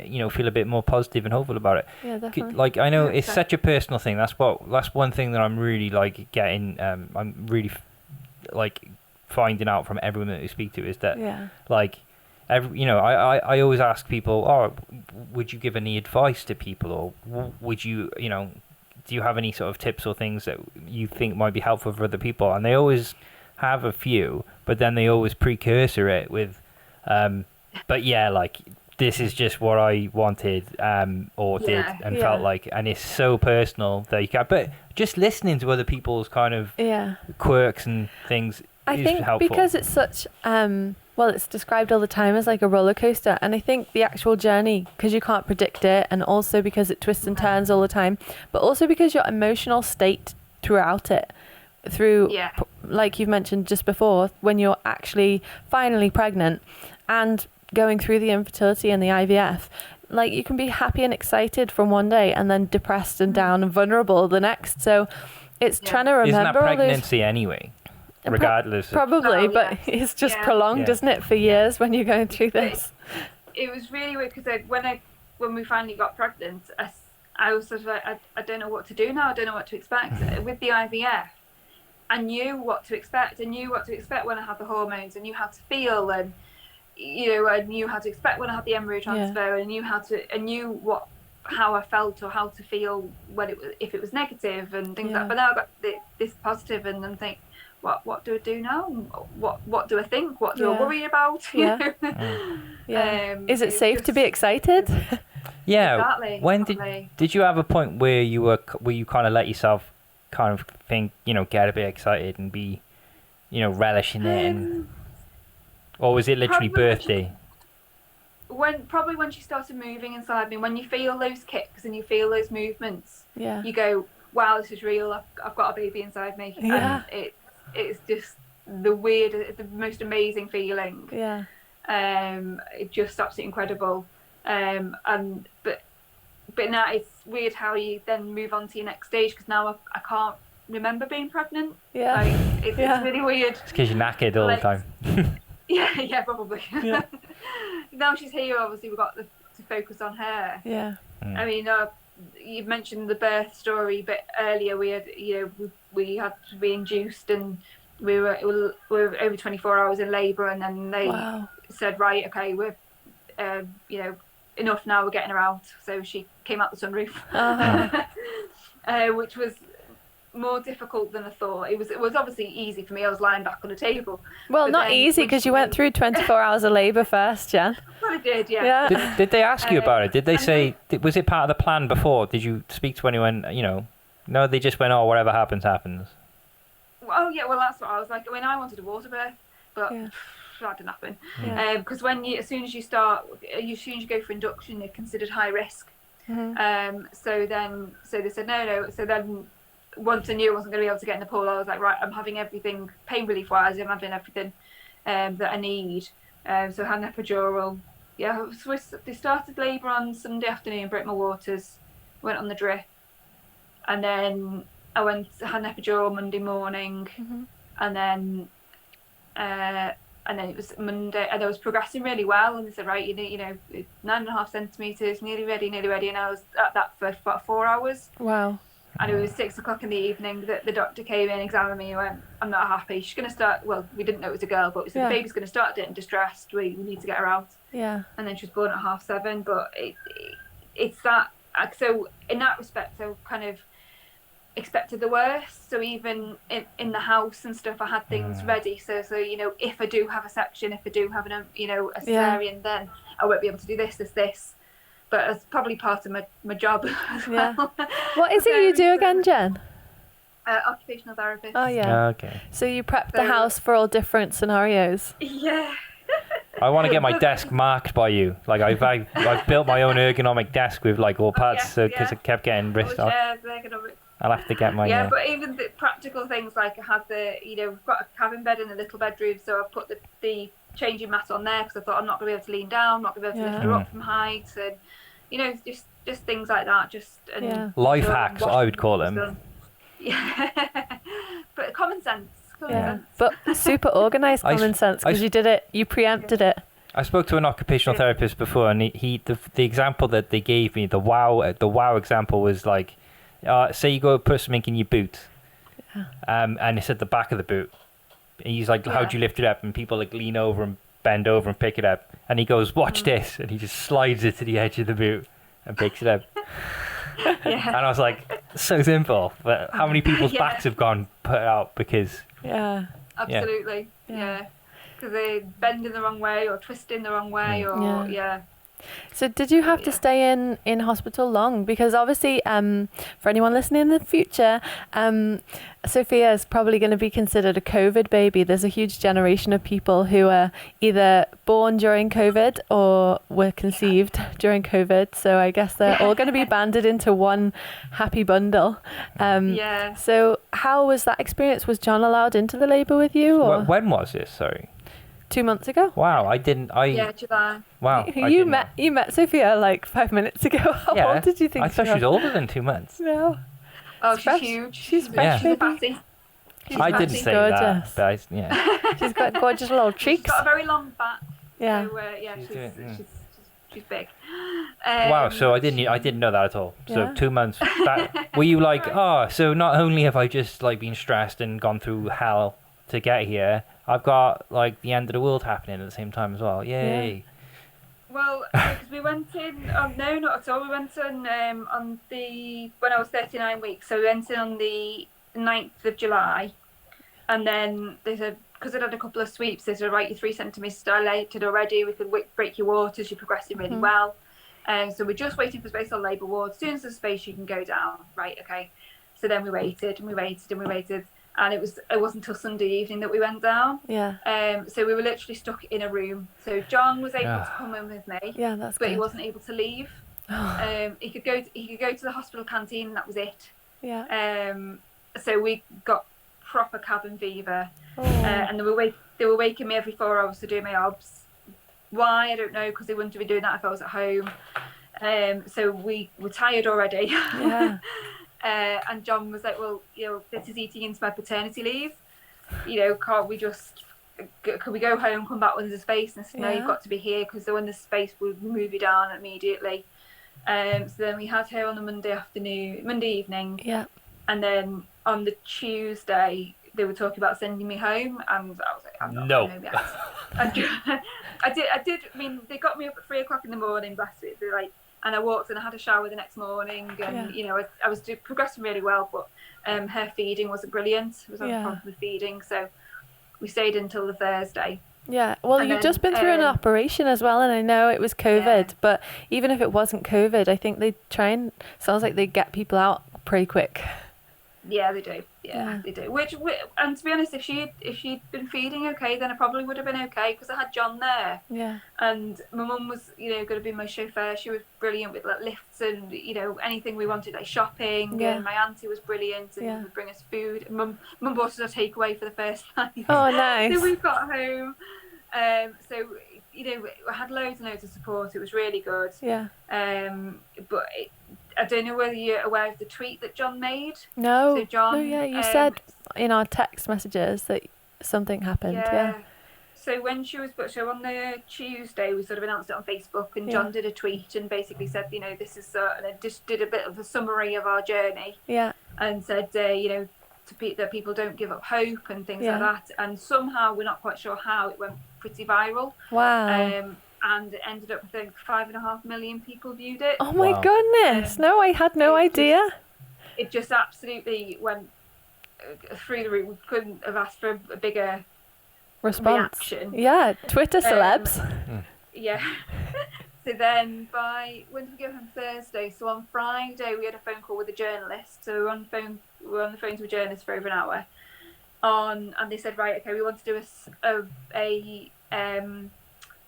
Speaker 1: you know, feel a bit more positive and hopeful about it.
Speaker 2: Yeah, definitely.
Speaker 1: Like, I know it's such a personal thing. That's one thing that I'm really like getting. I'm really like finding out from everyone that we speak to is that like you know, I always ask people, oh, would you give any advice to people, or would you, you know, do you have any sort of tips or things that you think might be helpful for other people? And they always have a few, but then they always precursor it with but yeah, like, this is just what I wanted or did and felt like, and it's so personal that you can't. But just listening to other people's kind of quirks and things
Speaker 2: I
Speaker 1: is
Speaker 2: think
Speaker 1: helpful.
Speaker 2: because it's such well, it's described all the time as like a roller coaster, and I think the actual journey, because you can't predict it, and also because it twists and turns all the time, but also because your emotional state throughout it, through like you've mentioned just before, when you're actually finally pregnant and going through the infertility and the IVF, like, you can be happy and excited from one day and then depressed and down and vulnerable the next. So it's trying to remember.
Speaker 1: Isn't that
Speaker 2: all
Speaker 1: pregnancy anyway? Regardless.
Speaker 2: Probably, but it's just prolonged, isn't it, for years when you're going through this?
Speaker 3: It was really weird because when we finally got pregnant, I was sort of like, I don't know what to do now. I don't know what to expect. With the IVF, I knew what to expect. I knew what to expect when I had the hormones. I knew how to feel, and you know, I knew how to expect when I had the embryo transfer. And I knew how I felt or how to feel when if it was negative and things like that. But now I got this positive, and I'm thinking, what do I do now? What do I think? What do I worry about?
Speaker 2: Is it safe to be excited?
Speaker 3: Exactly.
Speaker 1: When did you have a point where you kind of let yourself kind of think, you know, get a bit excited and be, you know, relishing it, and or was it literally birthday?
Speaker 3: Probably when she started moving inside me, when you feel those kicks and you feel those movements, you go, wow, this is real. I've got a baby inside me. And it's just the most amazing feeling. It's just absolutely incredible. But now it's weird how you then move on to your next stage, because now I can't remember being pregnant. Like, it's really weird. It's
Speaker 1: because you're knackered all the time.
Speaker 3: Yeah, probably. Now she's here, obviously we've got to focus on her. I mean, you mentioned the birth story a bit earlier. We had, you know, we had to be induced, and we were over 24 hours in labour, and then they said, right, okay, we're you know, enough now, we're getting her out. So she came out the sunroof, which was more difficult than I thought. It was obviously easy for me. I was lying back on a table.
Speaker 2: Well, not easy, because you went through 24 hours of labour first, Jen.
Speaker 3: Well, I did, yeah.
Speaker 1: Did they ask you about it? Did they say, was it part of the plan before? Did you speak to anyone, you know? No, they just went, oh, whatever happens, happens.
Speaker 3: Oh, yeah, well, that's what I was like. I mean, I wanted a water birth, but that didn't happen. Because as soon as you go for induction, you're considered high risk. So they said, no. So then once I knew I wasn't going to be able to get in the pool, I was like, right, I'm having everything, pain relief wise, I'm having everything that I need. So I had an epidural. So they started labour on Sunday afternoon, broke my waters, went on the drip, and then I had an epidural Monday morning, and then it was Monday, and I was progressing really well, and they said, right, you know 9.5 centimetres, nearly ready, and I was at that for about 4 hours.
Speaker 2: Wow.
Speaker 3: And it was 6 o'clock in the evening that the doctor came in, examined me, and went, I'm not happy. She's going to start, well, we didn't know it was a girl, but we said, the baby's going to start getting distressed. We need to get her out. And then she was born at 7:30. But it's that, so in that respect, I kind of expected the worst. So even in the house and stuff, I had things ready. So you know, if I do have a section, if I do have a cesarean, then I won't be able to do this. But it's probably part of my job as well.
Speaker 2: What is it you do again, Jen?
Speaker 3: Occupational therapist.
Speaker 2: Oh, yeah.
Speaker 1: Okay.
Speaker 2: So you prep the house for all different scenarios.
Speaker 3: Yeah.
Speaker 1: I want to get my desk marked by you. Like, I've built my own ergonomic desk with like all pads, because it kept getting wrist off. I'll have to get my...
Speaker 3: but even the practical things, like I had we've got a cabin bed in the little bedroom, so I put the changing mat on there, because I thought I'm not going to be able to lean down, I'm not going to be able to lift her up from height, and just things like that. Just
Speaker 1: life hacks, I would call them.
Speaker 3: Yeah. But common sense. Common sense.
Speaker 2: But super organised common sense, because you did it, you preempted it.
Speaker 1: I spoke to an occupational therapist before, and the example that they gave me, the wow example was like, say you go put something in your boot, and it's at the back of the boot. And he's like, how do you lift it up? And people like lean over and bend over and pick it up. And he goes, watch this, and he just slides it to the edge of the boot and picks it up. And I was like, so simple, but how many people's backs have gone put out because
Speaker 3: Absolutely. Because they bend in the wrong way or twist in the wrong way or
Speaker 2: So did you have to stay in hospital long? Because obviously, for anyone listening in the future, Sofia is probably going to be considered a COVID baby. There's a huge generation of people who are either born during COVID or were conceived during COVID. So I guess they're all going to be banded into one happy bundle. So how was that experience? Was Jon allowed into the labour with you? Or?
Speaker 1: When was this? Sorry.
Speaker 2: 2 months ago.
Speaker 1: Wow, I didn't.
Speaker 3: July.
Speaker 1: Wow.
Speaker 2: You met Sofia like 5 minutes ago. How old did you think?
Speaker 1: I thought she was older than 2 months.
Speaker 2: No.
Speaker 3: Oh, she's huge.
Speaker 2: She's fresh.
Speaker 3: She's a patty.
Speaker 1: I didn't say
Speaker 2: gorgeous.
Speaker 1: that. But
Speaker 2: She's got gorgeous little cheeks.
Speaker 3: She's got a very long back.
Speaker 2: Yeah.
Speaker 3: So, she's big.
Speaker 1: Wow. So I didn't know that at all. So 2 months. Were you like, so not only have I just like been stressed and gone through hell to get here, I've got like the end of the world happening at the same time as well. Yay.
Speaker 3: Yeah. Well, because we went in, no, not at all. We went in when I was 39 weeks. So we went in on the 9th of July. And then they said, because I'd had a couple of sweeps, they said, right, you're 3 centimetres dilated already. We could break your waters. You're progressing really well. So we're just waiting for space on labour ward. As soon as there's space, you can go down. Right, okay. So then we waited and we waited and we waited. And it wasn't until Sunday evening that we went down.
Speaker 2: Yeah.
Speaker 3: So we were literally stuck in a room. So Jon was able to come in with me.
Speaker 2: Yeah, that's
Speaker 3: but
Speaker 2: good.
Speaker 3: He wasn't able to leave. He could go to the hospital canteen, and that was it.
Speaker 2: Yeah.
Speaker 3: So we got proper cabin fever, and they were waking me every 4 hours to do my obs. Why, I don't know, because they wouldn't have been doing that if I was at home. So we were tired already.
Speaker 2: Yeah.
Speaker 3: And Jon was like, well, this is eating into my paternity leave. Can't we just, could we go home, come back when there's space? And I said, no, you've got to be here, because when there's space, we'll move you down immediately. So then we had her on the Monday evening.
Speaker 2: Yeah.
Speaker 3: And then on the Tuesday, they were talking about sending me home, and I was like, I'm not going home yet. I did. I mean, they got me up at 3 o'clock in the morning, bless it. They're like, and I walked and I had a shower the next morning, and I was progressing really well, but her feeding wasn't brilliant. I was having a problem with feeding, so we stayed until the Thursday.
Speaker 2: Yeah, well, you've just been through an operation as well, and I know it was COVID, but even if it wasn't COVID, I think they sounds like they get people out pretty quick.
Speaker 3: Yeah, they do. Yeah, they do. And to be honest, if she'd been feeding okay, then I probably would have been okay, because I had Jon there.
Speaker 2: Yeah. And
Speaker 3: my mum was, going to be my chauffeur. She was brilliant with like lifts and anything we wanted, like shopping. Yeah. And my auntie was brilliant and would bring us food. Mum bought us a takeaway for the first time.
Speaker 2: Oh, nice.
Speaker 3: So we got home. So I had loads and loads of support. It was really good.
Speaker 2: Yeah.
Speaker 3: But I don't know whether you're aware of the tweet that Jon made.
Speaker 2: No.
Speaker 3: So Jon.
Speaker 2: No, yeah, you said in our text messages that something happened. Yeah.
Speaker 3: So when she was, so on the Tuesday, we sort of announced it on Facebook, and Jon did a tweet and basically said, this is, and I just did a bit of a summary of our journey.
Speaker 2: Yeah.
Speaker 3: And said, that people don't give up hope and things like that. And somehow, we're not quite sure how, it went pretty viral.
Speaker 2: Wow.
Speaker 3: And it ended up, I think, 5.5 million people viewed it.
Speaker 2: Oh my goodness! No, I had no idea.
Speaker 3: It just absolutely went through the roof. We couldn't have asked for a bigger
Speaker 2: response.
Speaker 3: Reaction.
Speaker 2: Yeah, Twitter celebs.
Speaker 3: Yeah. So then when did we go home? Thursday. So on Friday we had a phone call with a journalist. So we were on the phone to a journalist for over an hour. And they said, right, okay, we want to do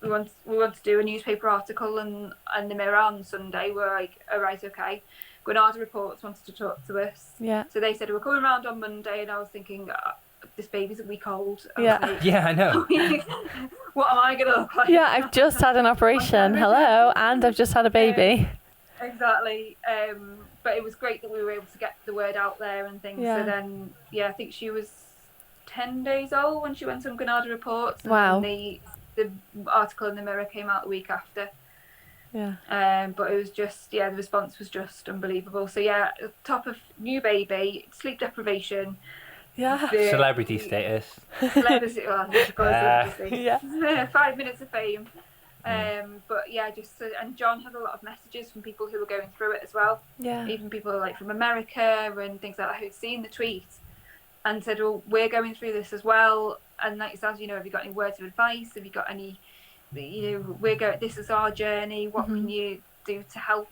Speaker 3: we want to do a newspaper article and the Mirror on Sunday. We're like, oh, right, okay. Granada Reports wanted to talk to us.
Speaker 2: Yeah.
Speaker 3: So they said, we're coming around on Monday, and I was thinking, this baby's a week old.
Speaker 1: Yeah, I know.
Speaker 3: What am I going to look like?
Speaker 2: Yeah, I've just had an operation. Hello, and I've just had a baby.
Speaker 3: Exactly. but it was great that we were able to get the word out there and things.
Speaker 2: Yeah.
Speaker 3: So then, I think she was 10 days old when she went on Granada Reports. And
Speaker 2: Wow.
Speaker 3: the article in the Mirror came out the week after.
Speaker 2: Yeah.
Speaker 3: But it was just, the response was just unbelievable. So top of new baby, sleep deprivation.
Speaker 2: Yeah.
Speaker 1: Celebrity status.
Speaker 3: Celebrity,
Speaker 2: Yeah.
Speaker 3: 5 minutes of fame. But and John had a lot of messages from people who were going through it as well.
Speaker 2: Yeah.
Speaker 3: Even people like from America and things like that who'd seen the tweet and said, "Well, we're going through this as well." And like it sounds, have you got any words of advice? Have you got any? This is our journey. What can you do to help?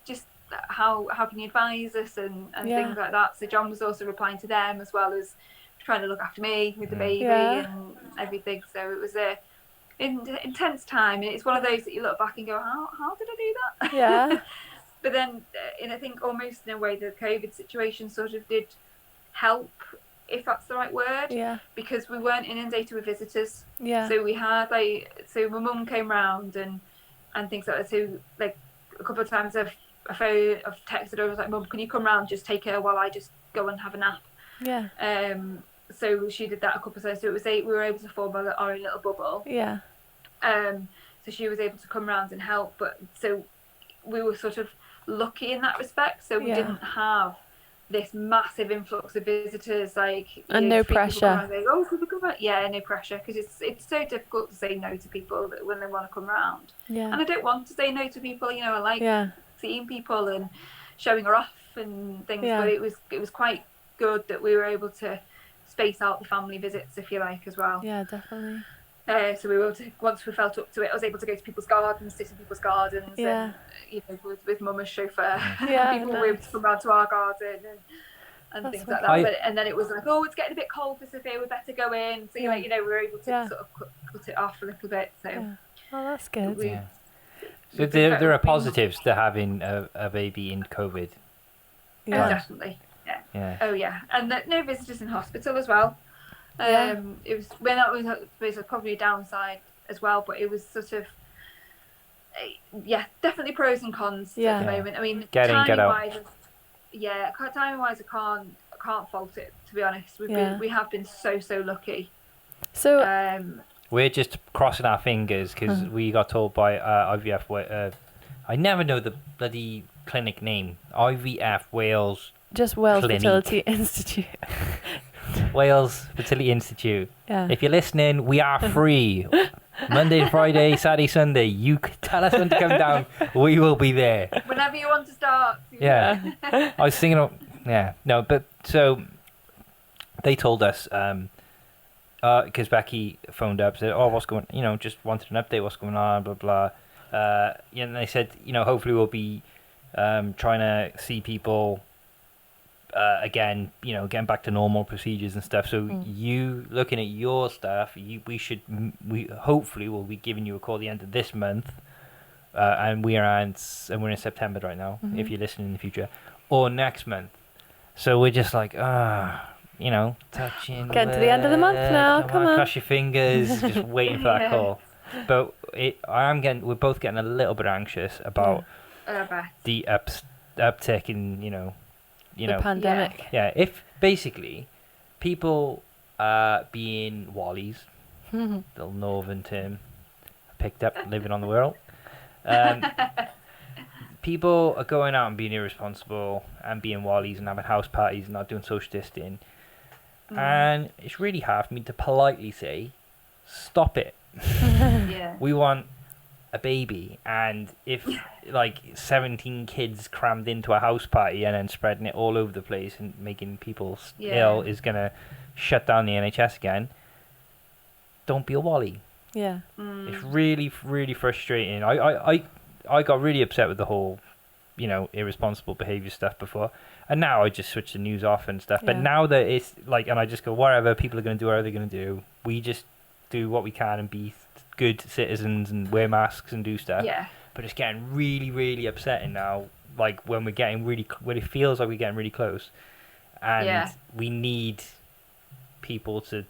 Speaker 3: Just how can you advise us and things like that. So John was also replying to them as well as trying to look after me with the baby and everything. So it was a intense time, and it's one of those that you look back and go, how did I do that?
Speaker 2: Yeah.
Speaker 3: But then I think almost in a way the COVID situation sort of did help, if that's the right word, because we weren't inundated with visitors. So we had so my mum came round and things like that. So like a couple of times I've texted her, I was like, "Mum, can you come round, just take her while I just go and have a nap?" So she did that a couple of times. So we were able to form our own little bubble. So she was able to come round and help, but so we were sort of lucky in that respect. So we didn't have this massive influx of visitors,
Speaker 2: and no pressure.
Speaker 3: Could we come round? No pressure, because it's so difficult to say no to people that when they want to come round. And I don't want to say no to people. I like seeing people and showing her off and things. But it was quite good that we were able to space out the family visits, if you like, as well.
Speaker 2: Yeah, definitely.
Speaker 3: So we were able to, once we felt up to it, I was able to go to people's gardens, sit in people's gardens, and with Mum as chauffeur. People were able to come round to our garden and things like that. And then it was like, it's getting a bit cold for Sofia, we better go in. So we were able to sort of cut it off a little bit. So
Speaker 2: well, that's good.
Speaker 1: So there are positives to having a baby in COVID.
Speaker 3: Definitely. Oh yeah, and no visitors in hospital as well. It was when that was probably a downside as well, but it was sort of definitely pros and cons at the moment. I mean, timing wise, I can't fault it, to be honest. We have been so lucky.
Speaker 2: So
Speaker 1: we're just crossing our fingers because we got told by IVF. I never know the bloody clinic name. IVF Wales.
Speaker 2: Just Wales
Speaker 1: Clinic.
Speaker 2: Fertility Institute.
Speaker 1: Wales Fertility Institute.
Speaker 2: Yeah.
Speaker 1: If you're listening, we are free. Monday to Friday, Saturday, Sunday. You tell us when to come down. We will be there.
Speaker 3: Whenever you want to start.
Speaker 1: Yeah. I was thinking of... Yeah. No, but so... They told us... because Becky phoned up, said, what's going... just wanted an update, what's going on, blah, blah. And they said, hopefully we'll be trying to see people... again, getting back to normal procedures and stuff. So you looking at your stuff, we hopefully will be giving you a call at the end of this month, and we're in September right now. If you're listening in the future, or next month. So we're just like touching.
Speaker 2: Getting to the end of the month now. Come on,
Speaker 1: cross your fingers, just waiting for that call. But we're both getting a little bit anxious about the uptick in
Speaker 2: the pandemic.
Speaker 1: If basically people being wallies, the northern term picked up living on the world, people are going out and being irresponsible and being wallies and having house parties and not doing social distancing, and it's really hard for me to politely say stop it. We want a baby, and if 17 kids crammed into a house party and then spreading it all over the place and making people ill is gonna shut down the NHS again, don't be a wally. It's really, really frustrating. I got really upset with the whole irresponsible behavior stuff before, and now I just switch the news off and stuff. But now that it's and I just go, whatever, people are gonna do whatever they're gonna do, we just do what we can and be good citizens and wear masks and do stuff. But it's getting really, really upsetting now, when we're getting when it feels like we're getting really close, and we need people to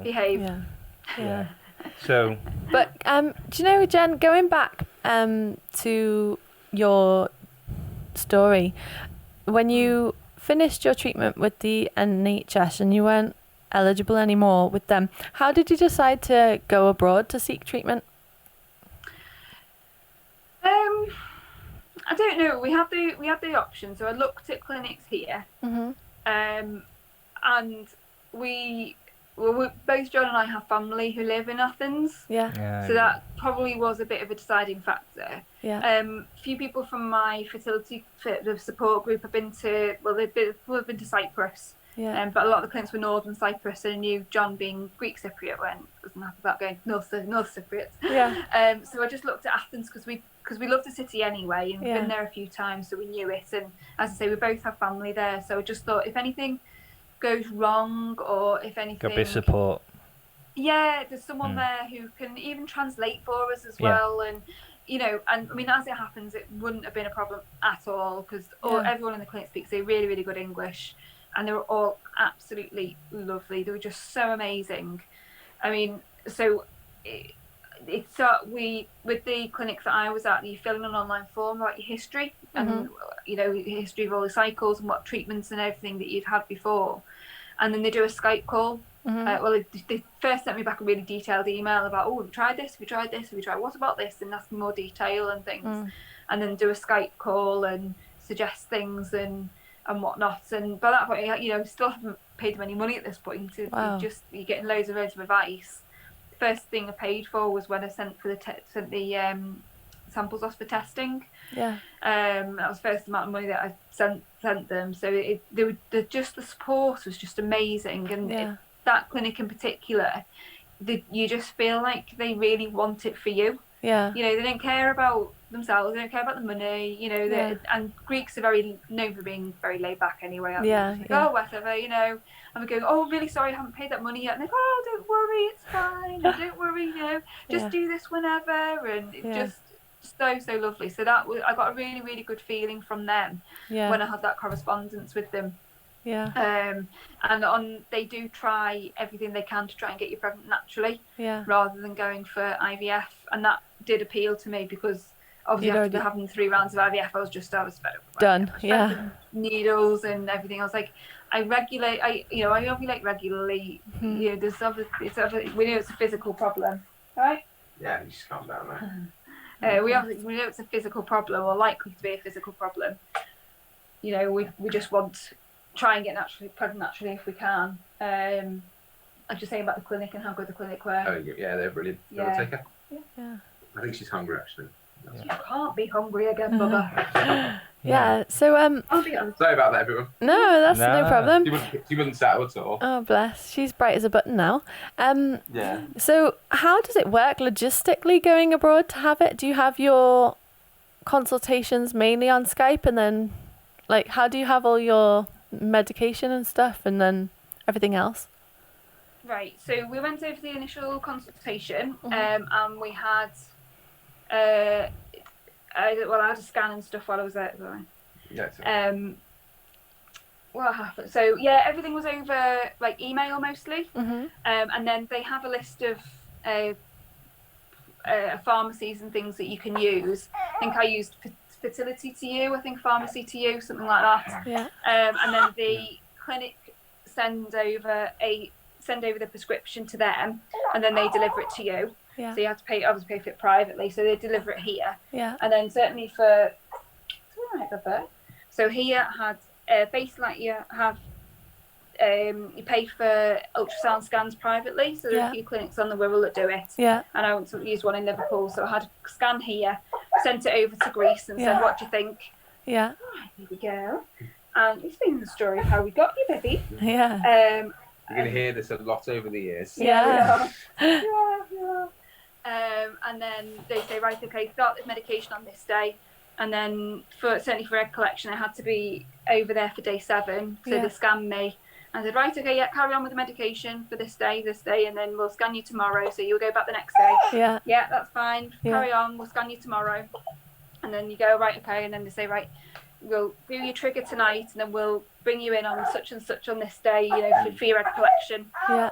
Speaker 3: behave.
Speaker 1: So
Speaker 2: but do you know, Jen, going back to your story. When you finished your treatment with the NHS and you weren't eligible anymore with them, how did you decide to go abroad to seek treatment?
Speaker 3: I don't know. We had the option. So I looked at clinics here, and both John and I have family who live in Athens.
Speaker 2: Yeah.
Speaker 3: So that probably was a bit of a deciding factor.
Speaker 2: Yeah.
Speaker 3: Few people from my fertility support group have been to they've been to Cyprus.
Speaker 2: Yeah.
Speaker 3: But a lot of the clinics were Northern Cyprus, and I knew John being Greek Cypriot wasn't happy about going North Cypriot.
Speaker 2: Yeah.
Speaker 3: So I just looked at Athens because we love the city anyway, and we've been there a few times, so we knew it. And as I say, we both have family there, so I just thought if anything goes wrong, or if anything,
Speaker 1: got a bit of support.
Speaker 3: Yeah, there's someone there who can even translate for us as well, and and I mean, as it happens, it wouldn't have been a problem at all because everyone in the clinic speaks a really, really good English. And they were all absolutely lovely. They were just so amazing. I mean, so with the clinics that I was at, you fill in an online form about your history and your history of all the cycles and what treatments and everything that you've had before, and then they do a Skype call. They first sent me back a really detailed email about, have you tried this? Have you tried this? Have you tried what about this? And ask me more detail and things, and then do a Skype call and suggest things and whatnot. And by that point, still haven't paid them any money at this point.
Speaker 2: Wow.
Speaker 3: You're getting loads of advice. The first thing I paid for was when I sent the samples off for testing.
Speaker 2: Yeah.
Speaker 3: That was the first amount of money that I sent them. So the support was just amazing, and that clinic in particular, you just feel like they really want it for you.
Speaker 2: Yeah.
Speaker 3: They don't care about themselves, they don't care about the money, and Greeks are very known for being very laid back anyway. Oh, whatever, and we're going, oh, really sorry, I haven't paid that money yet. And they're like, oh, don't worry, it's fine. Don't worry, just do this whenever, and it's just so lovely. So I got a really, really good feeling from them when I had that correspondence with them.
Speaker 2: Yeah.
Speaker 3: And they do try everything they can to try and get you pregnant naturally, rather than going for IVF, and that did appeal to me because obviously after having 3 rounds of IVF, I was fed up.
Speaker 2: Done.
Speaker 3: Needles and everything. I was like, I ovulate regularly. We know it's a physical problem, right?
Speaker 4: Yeah, you just calm down, mate.
Speaker 3: We know it's a physical problem, or likely to be a physical problem. We just want try and get pregnant naturally if we can. I'm just saying about the clinic and how good the clinic were.
Speaker 4: Oh yeah, they're brilliant.
Speaker 3: Yeah.
Speaker 4: Take her?
Speaker 2: Yeah.
Speaker 4: I think she's hungry actually.
Speaker 3: You can't be hungry again, Bubba.
Speaker 2: Yeah. So
Speaker 3: I'll be honest.
Speaker 4: Sorry about that, everyone.
Speaker 2: No, that's no problem.
Speaker 4: She wouldn't settle at all.
Speaker 2: Oh bless, she's bright as a button now.
Speaker 4: Yeah.
Speaker 2: So how does it work logistically going abroad to have it? Do you have your consultations mainly on Skype, and then how do you have all your medication and stuff and then everything else?
Speaker 3: Right, so we went over the initial consultation, and we had I had a scan and stuff while I was there. What happened? So everything was over email mostly, and then they have a list of pharmacies and things that you can use. I think I used Fertility to You, I think Pharmacy to You, something like that.
Speaker 2: Yeah.
Speaker 3: And then the clinic send over the prescription to them, and then they deliver it to you.
Speaker 2: Yeah.
Speaker 3: So you have to pay for it privately. So they deliver it here.
Speaker 2: Yeah.
Speaker 3: And then certainly for so here had basically you have you pay for ultrasound scans privately. So there are a few clinics on the Wirral that do it.
Speaker 2: Yeah.
Speaker 3: And I went to use one in Liverpool, so I had a scan here, sent it over to Greece, and said, "What do you think?"
Speaker 2: Yeah.
Speaker 3: Right, baby girl. And it's been the story of how we got you, baby.
Speaker 2: Yeah.
Speaker 4: You're going to hear this a lot over the years.
Speaker 2: Yeah.
Speaker 3: And then they say, right, okay, start this medication on this day. And then certainly for egg collection, I had to be over there for day 7. So they scanned me. I said, right, okay, carry on with the medication for this day, and then we'll scan you tomorrow. So you'll go back the next day.
Speaker 2: Yeah.
Speaker 3: Yeah, that's fine. Carry on, we'll scan you tomorrow. And then you go, right, okay. And then they say, right, we'll do your trigger tonight, and then we'll bring you in on such and such on this day, for your egg collection.
Speaker 2: Yeah.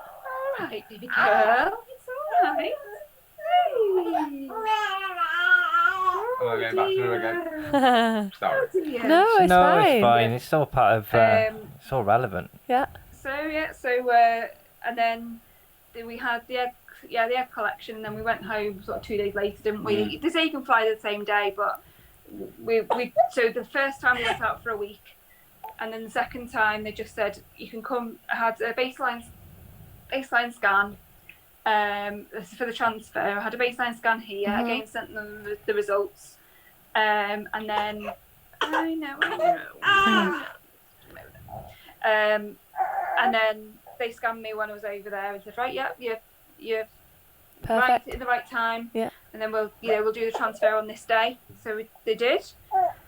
Speaker 3: All right, baby girl. It's all right.
Speaker 4: I'm going back through again. Sorry.
Speaker 3: Dear.
Speaker 2: No, it's
Speaker 1: no,
Speaker 2: fine.
Speaker 1: it's fine. It's all part of. It's all relevant.
Speaker 2: Yeah.
Speaker 3: And then we had the egg collection, and then we went home sort of 2 days later, didn't we? They say you can fly the same day, but we so the first time we went out for a week, and then the second time they just said you can come. I had a baseline scan for the transfer. I had a baseline scan here. Again, sent them the results, and then I know. And then they scanned me when I was over there and said, right, you're right in the right time.
Speaker 2: Yeah.
Speaker 3: And then we'll do the transfer on this day. So they did,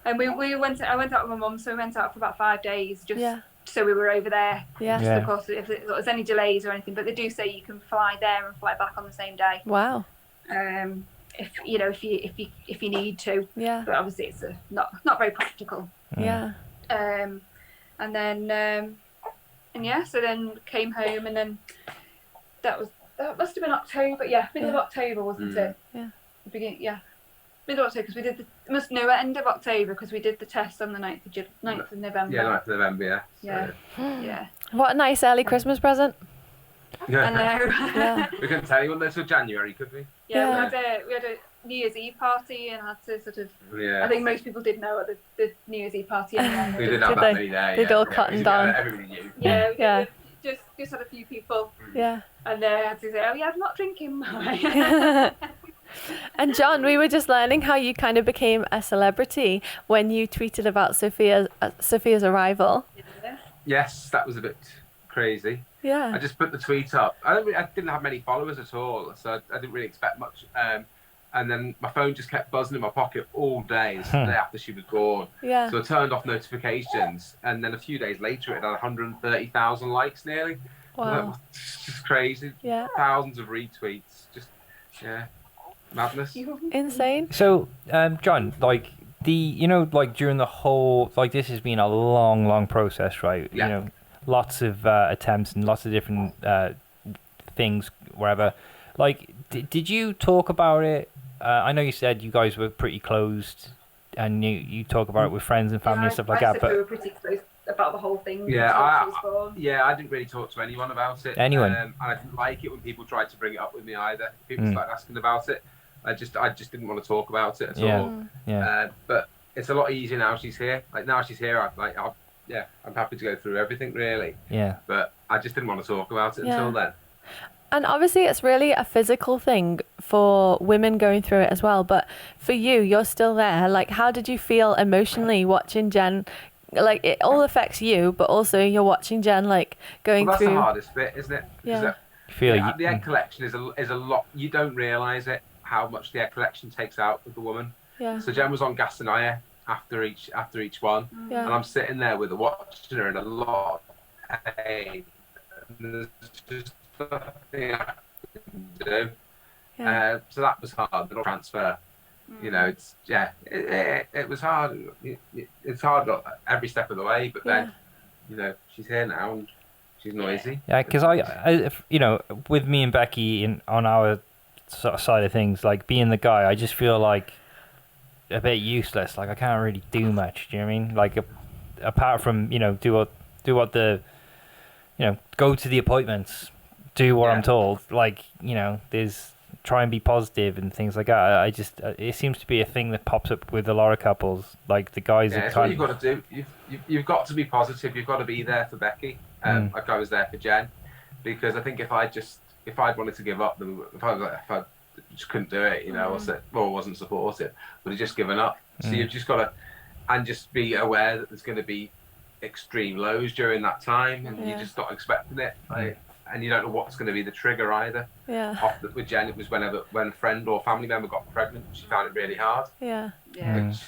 Speaker 3: and I went out with my mum, so we went out for about 5 days just so we were over there.
Speaker 2: Yeah.
Speaker 3: Just of course, if there was any delays or anything, but they do say you can fly there and fly back on the same day.
Speaker 2: Wow.
Speaker 3: If you need to.
Speaker 2: Yeah.
Speaker 3: But obviously it's not very practical.
Speaker 2: Yeah.
Speaker 3: And then so then came home, and then that must have been October. Yeah, middle of October, wasn't it?
Speaker 2: Yeah.
Speaker 3: Middle of October, because we did end of October, because we did the test on the 9th of November.
Speaker 4: Yeah, 9th of November.
Speaker 3: Yeah. Yeah.
Speaker 2: What a nice early Christmas present.
Speaker 3: I know.
Speaker 2: Yeah.
Speaker 4: We couldn't tell you until January, could we?
Speaker 3: Yeah, we had a New Year's Eve party, and had to sort of.
Speaker 4: Yeah.
Speaker 3: I think most people did know at the New Year's Eve party anyway.
Speaker 4: We didn't have that many there.
Speaker 2: They'd all cottoned on.
Speaker 4: Everybody knew.
Speaker 3: Yeah. Just had a few people.
Speaker 2: Yeah.
Speaker 3: And they had to say, "Oh yeah, I'm not drinking."
Speaker 2: And John, we were just learning how you kind of became a celebrity when you tweeted about Sophia's arrival.
Speaker 4: Yes, that was a bit crazy.
Speaker 2: Yeah.
Speaker 4: I just put the tweet up. I didn't have many followers at all, so I didn't really expect much. And then my phone just kept buzzing in my pocket all day, the day after she was born.
Speaker 2: Yeah.
Speaker 4: So I turned off notifications, and then a few days later, it had 130,000 likes nearly.
Speaker 2: Wow.
Speaker 4: It's just crazy.
Speaker 2: Yeah.
Speaker 4: Thousands of retweets. Just, madness.
Speaker 2: Insane.
Speaker 1: So, John, like during the whole, this has been a long process, right?
Speaker 4: Yeah.
Speaker 1: You know, lots of attempts and lots of different things, wherever. Like, did you talk about it? I know you said you guys were pretty closed, and you talk about it with friends and family and stuff like that. But
Speaker 3: we were pretty close about the whole thing.
Speaker 4: I didn't really talk to anyone about it.
Speaker 1: Anyone?
Speaker 4: And I didn't like it when people tried to bring it up with me either. People started asking about it. I just didn't want to talk about it at all.
Speaker 1: Yeah.
Speaker 4: But it's a lot easier now she's here. Like, now she's here, I'm happy to go through everything, really.
Speaker 1: Yeah.
Speaker 4: But I just didn't want to talk about it until then.
Speaker 2: And obviously it's really a physical thing for women going through it as well. But for you, you're still there. Like, how did you feel emotionally watching Jen? Like, it all affects you, but also you're watching Jen, like, going
Speaker 4: that's
Speaker 2: through...
Speaker 4: the hardest bit, isn't it?
Speaker 2: Yeah.
Speaker 4: The egg collection is a lot. You don't realise it, how much the egg collection takes out of the woman.
Speaker 2: Yeah.
Speaker 4: So Jen was on gas and Aya after each one.
Speaker 2: Yeah.
Speaker 4: And I'm sitting there with her, watching her in a lot of pain. And there's just nothing I can do.
Speaker 2: Yeah.
Speaker 4: So that was hard, the transfer. You know, it was hard. It's hard every step of the way, but then, she's here now and she's noisy.
Speaker 1: Yeah, because I with me and Becky on our sort of side of things, like being the guy, I just feel like a bit useless. Like, I can't really do much. Do you know what I mean? Like, apart from do what the go to the appointments, do what I'm told. Like, there's try and be positive and things like that. I just it seems to be a thing that pops up with a lot of couples. Like, the guys are
Speaker 4: it's what you've got to do. You've got to be positive. You've got to be there for Becky. Like I was there for Jen, because I think if I'd wanted to give up, if I just couldn't do it, or wasn't supportive, would have just given up. So you've just got to, and just be aware that there's going to be extreme lows during that time, and you're just not expecting it. And you don't know what's going to be the trigger either.
Speaker 2: Yeah.
Speaker 4: With Jen, it was when a friend or family member got pregnant, she found it really hard.
Speaker 2: Yeah.
Speaker 4: Which,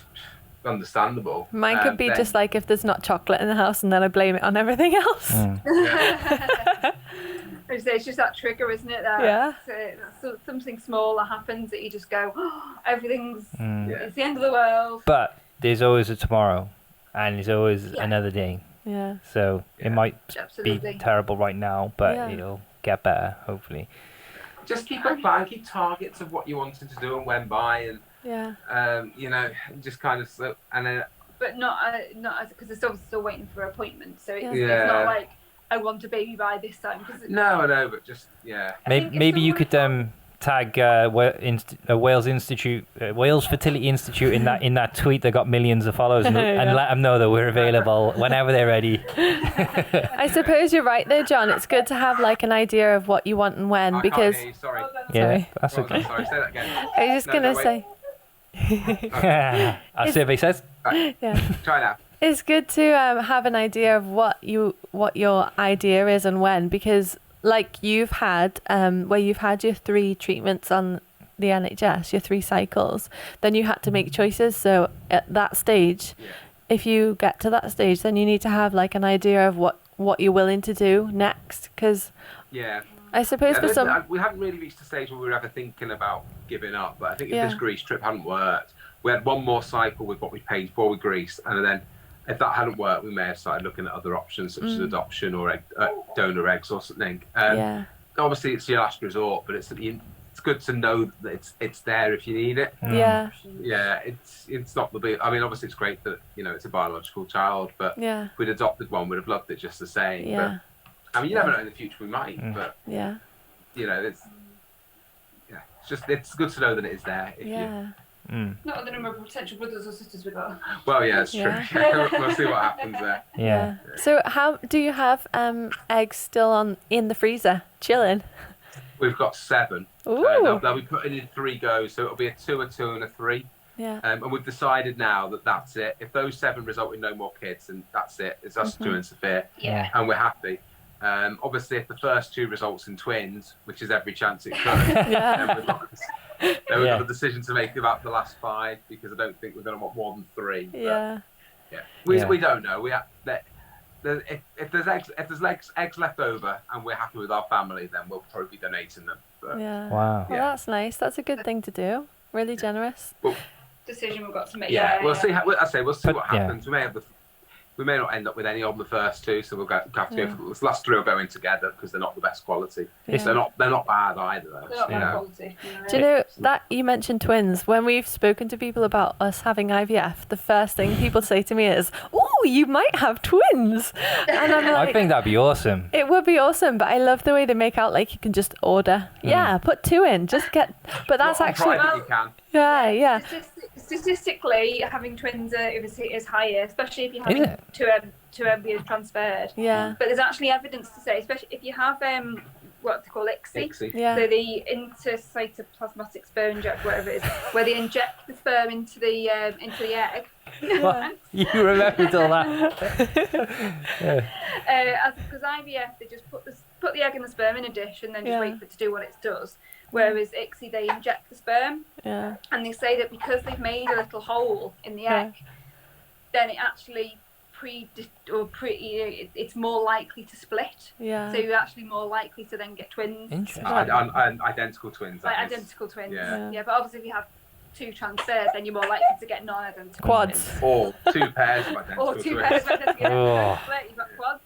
Speaker 4: understandable.
Speaker 2: Mine could be just like if there's not chocolate in the house, and then I blame it on everything else.
Speaker 3: It's just that trigger, isn't it? So something small that happens that you just go, everything's it's the end of the world.
Speaker 1: But there's always a tomorrow, and there's always another day.
Speaker 2: Yeah.
Speaker 1: So it might be terrible right now, but
Speaker 2: Yeah.
Speaker 1: it'll get better, hopefully.
Speaker 4: just keep a plan, keep targets of what you wanted to do and when by, and you know, just kind of and then.
Speaker 3: But not as because they're still waiting for appointments, so it's not like I want a baby by this time.
Speaker 4: No, I know, but just
Speaker 1: Maybe you could tag Wales Institute, Wales Fertility Institute in that tweet that got millions of followers, and let them know that we're available whenever they're ready.
Speaker 2: I suppose you're right there, John. It's good to have like an idea of what you want and when, because
Speaker 4: sorry.
Speaker 1: That's okay.
Speaker 4: Sorry, say that again.
Speaker 2: I was just gonna say.
Speaker 1: Our survey says.
Speaker 4: Right. Try now.
Speaker 2: It's good to have an idea of what your idea is and when, because like you've had where you've had your 3 treatments on the NHS, your 3 cycles, then you had to make choices. So at that stage, if you get to that stage, then you need to have like an idea of what you're willing to do next, because I suppose for some
Speaker 4: we haven't really reached the stage where we were ever thinking about giving up, but I think if this Greece trip hadn't worked, we had one more cycle with what we paid for with Greece, and then if that hadn't worked, we may have started looking at other options such as adoption or donor eggs or something. Obviously, it's your last resort, but it's good to know that it's there if you need it. It's not the big. I mean, obviously, it's great that it's a biological child, but if we'd adopted one, we'd have loved it just the same. But, I mean, you never know in the future we might, but it's good to know that it is there. If
Speaker 3: Not the number of potential brothers or sisters we got.
Speaker 4: Well, it's true. We'll see what happens there.
Speaker 2: So, how do you have eggs still in the freezer, chilling?
Speaker 4: We've got 7. They'll be put in 3 goes, so it'll be a 2, a 2, and a 3. And we've decided now that that's it. If those 7 result in no more kids, then that's it. It's us 2 and Sofia. And we're happy. Obviously, if the first 2 results in twins, which is every chance it could, then we've got a decision to make about the last 5, because I don't think we're going to want more than 3. We don't know. If there's eggs left over and we're happy with our family, then we'll probably be donating them. But,
Speaker 2: Wow, that's nice. That's a good thing to do. Really generous.
Speaker 3: Decision we've got to make.
Speaker 4: We'll see. We'll see what happens. We may not end up with any on the first 2, so we'll have to go for the last 3 will go in together because they're not the best quality. They're not bad either though.
Speaker 3: They're not bad quality.
Speaker 2: Do you know that you mentioned twins? When we've spoken to people about us having IVF, the first thing people say to me is, "Oh, you might have twins," and I'm like,
Speaker 1: I think that'd be awesome.
Speaker 2: It would be awesome, but I love the way they make out like you can just order. Put 2 in, just get. But that's actually.
Speaker 4: You can.
Speaker 3: Statistically, having twins is higher, especially if you're having 2 embryos transferred. But there's actually evidence to say, especially if you have what they call ICSI, so the intercytoplasmatic sperm inject, whatever it is, where they inject the sperm into the egg.
Speaker 1: You remembered all that.
Speaker 3: Because IVF, they just put the egg and the sperm in a dish and then just wait for it to do what it does. Whereas ICSI, they inject the sperm, and they say that because they've made a little hole in the egg, then it actually it's more likely to split. So you're actually more likely to then get twins.
Speaker 1: Interesting.
Speaker 4: Identical twins.
Speaker 3: Identical twins. But obviously if you have 2 transferred, then you're more likely to get non-identical
Speaker 2: quads.
Speaker 3: twins.
Speaker 4: Or 2 pairs of identical twins.
Speaker 3: Or 2 pairs of identical twins. You've got quads.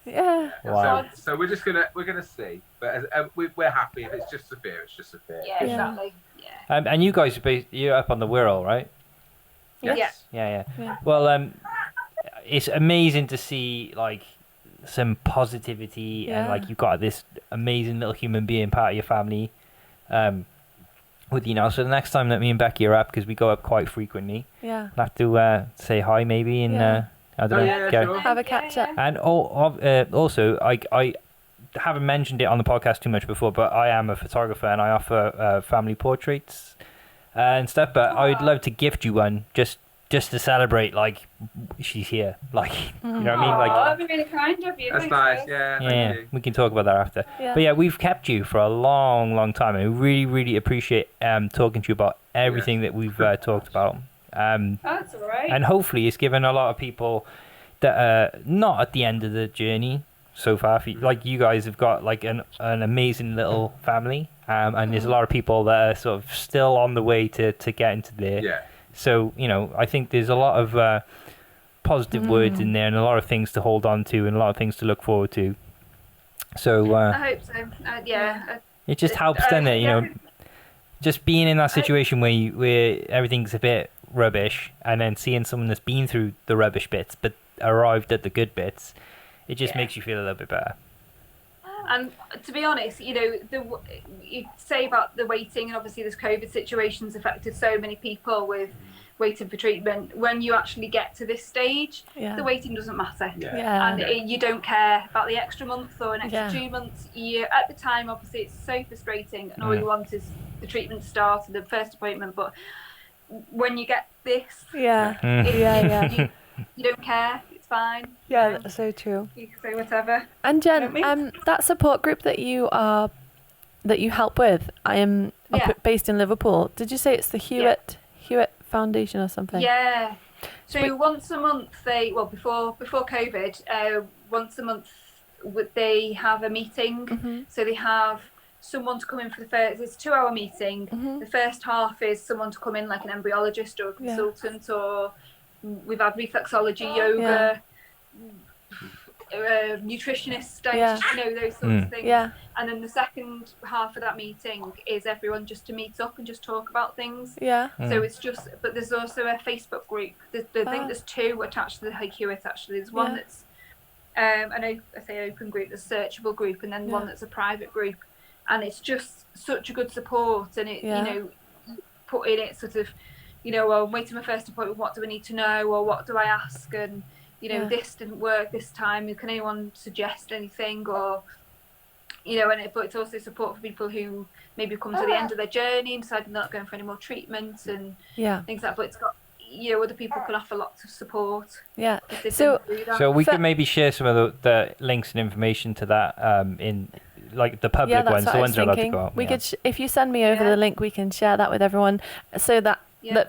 Speaker 1: Wow.
Speaker 4: So we're gonna see, but we're happy. If it's just Sofia, it's just Sofia.
Speaker 3: Exactly.
Speaker 1: And you guys you're up on the Wirral, right?
Speaker 4: Yes.
Speaker 1: Yeah. Well, it's amazing to see like some positivity and like you've got this amazing little human being part of your family with you now. So the next time that me and Becky are up, because we go up quite frequently, we'll have to say hi maybe and I don't know,
Speaker 4: sure.
Speaker 2: Have a catch up.
Speaker 1: And also I haven't mentioned it on the podcast too much before, but I am a photographer and I offer family portraits and stuff, but I would love to gift you one just to celebrate, like, she's here. Like, you know what I mean? Like,
Speaker 3: that'd be really kind of you.
Speaker 4: That's nice, thank you.
Speaker 1: We can talk about that after. But we've kept you for a long, long time, and we really, really appreciate talking to you about everything that we've talked about.
Speaker 3: That's all right.
Speaker 1: And hopefully it's given a lot of people that are not at the end of the journey so far. Like, you guys have got, like, an amazing little family, and there's a lot of people that are sort of still on the way to get into there. So, I think there's a lot of positive words in there and a lot of things to hold on to and a lot of things to look forward to. So
Speaker 3: I hope so.
Speaker 1: It just helps, doesn't it? You know, just being in that situation where everything's a bit rubbish, and then seeing someone that's been through the rubbish bits but arrived at the good bits, it just makes you feel a little bit better.
Speaker 3: And to be honest, you know, you say about the waiting, and obviously this COVID situation's affected so many people with waiting for treatment. When you actually get to this stage, the waiting doesn't matter. And you don't care about the extra month or an extra 2 months. At the time, obviously, it's so frustrating, and all you want is the treatment to start and the first appointment. But when you get this, you don't care. It's fine.
Speaker 2: Yeah, that's so true.
Speaker 3: You can say whatever.
Speaker 2: And Jen, that support group that you help with, I am based in Liverpool. Did you say it's the Hewitt Foundation or something?
Speaker 3: Yeah. So once a month, before COVID, once a month they have a meeting. So they have someone to come in for the first. It's a 2-hour meeting. The first half is someone to come in, like an embryologist or a consultant, or we've had reflexology, yoga, nutritionist, you know, those sorts of things. And then the second half of that meeting is everyone just to meet up and just talk about things. So it's just, but there's also a Facebook group. I think there's 2 attached to the Hewitt, actually. There's one that's I say open group, there's a searchable group, and then one that's a private group. And it's just such a good support, and it, you know, put in it sort of, you know, well, I'm waiting my first appointment, what do I need to know, or what do I ask, and you know, this didn't work this time, can anyone suggest anything, or, you know, but it's also support for people who maybe come to the end of their journey and decide they're not going for any more treatment and things like that. But it's got, you know, other people can offer lots of support.
Speaker 1: So we could maybe share some of the links and information to that in like the public ones, the ones that are allowed to go out.
Speaker 2: We could, if you send me over the link, we can share that with everyone, so that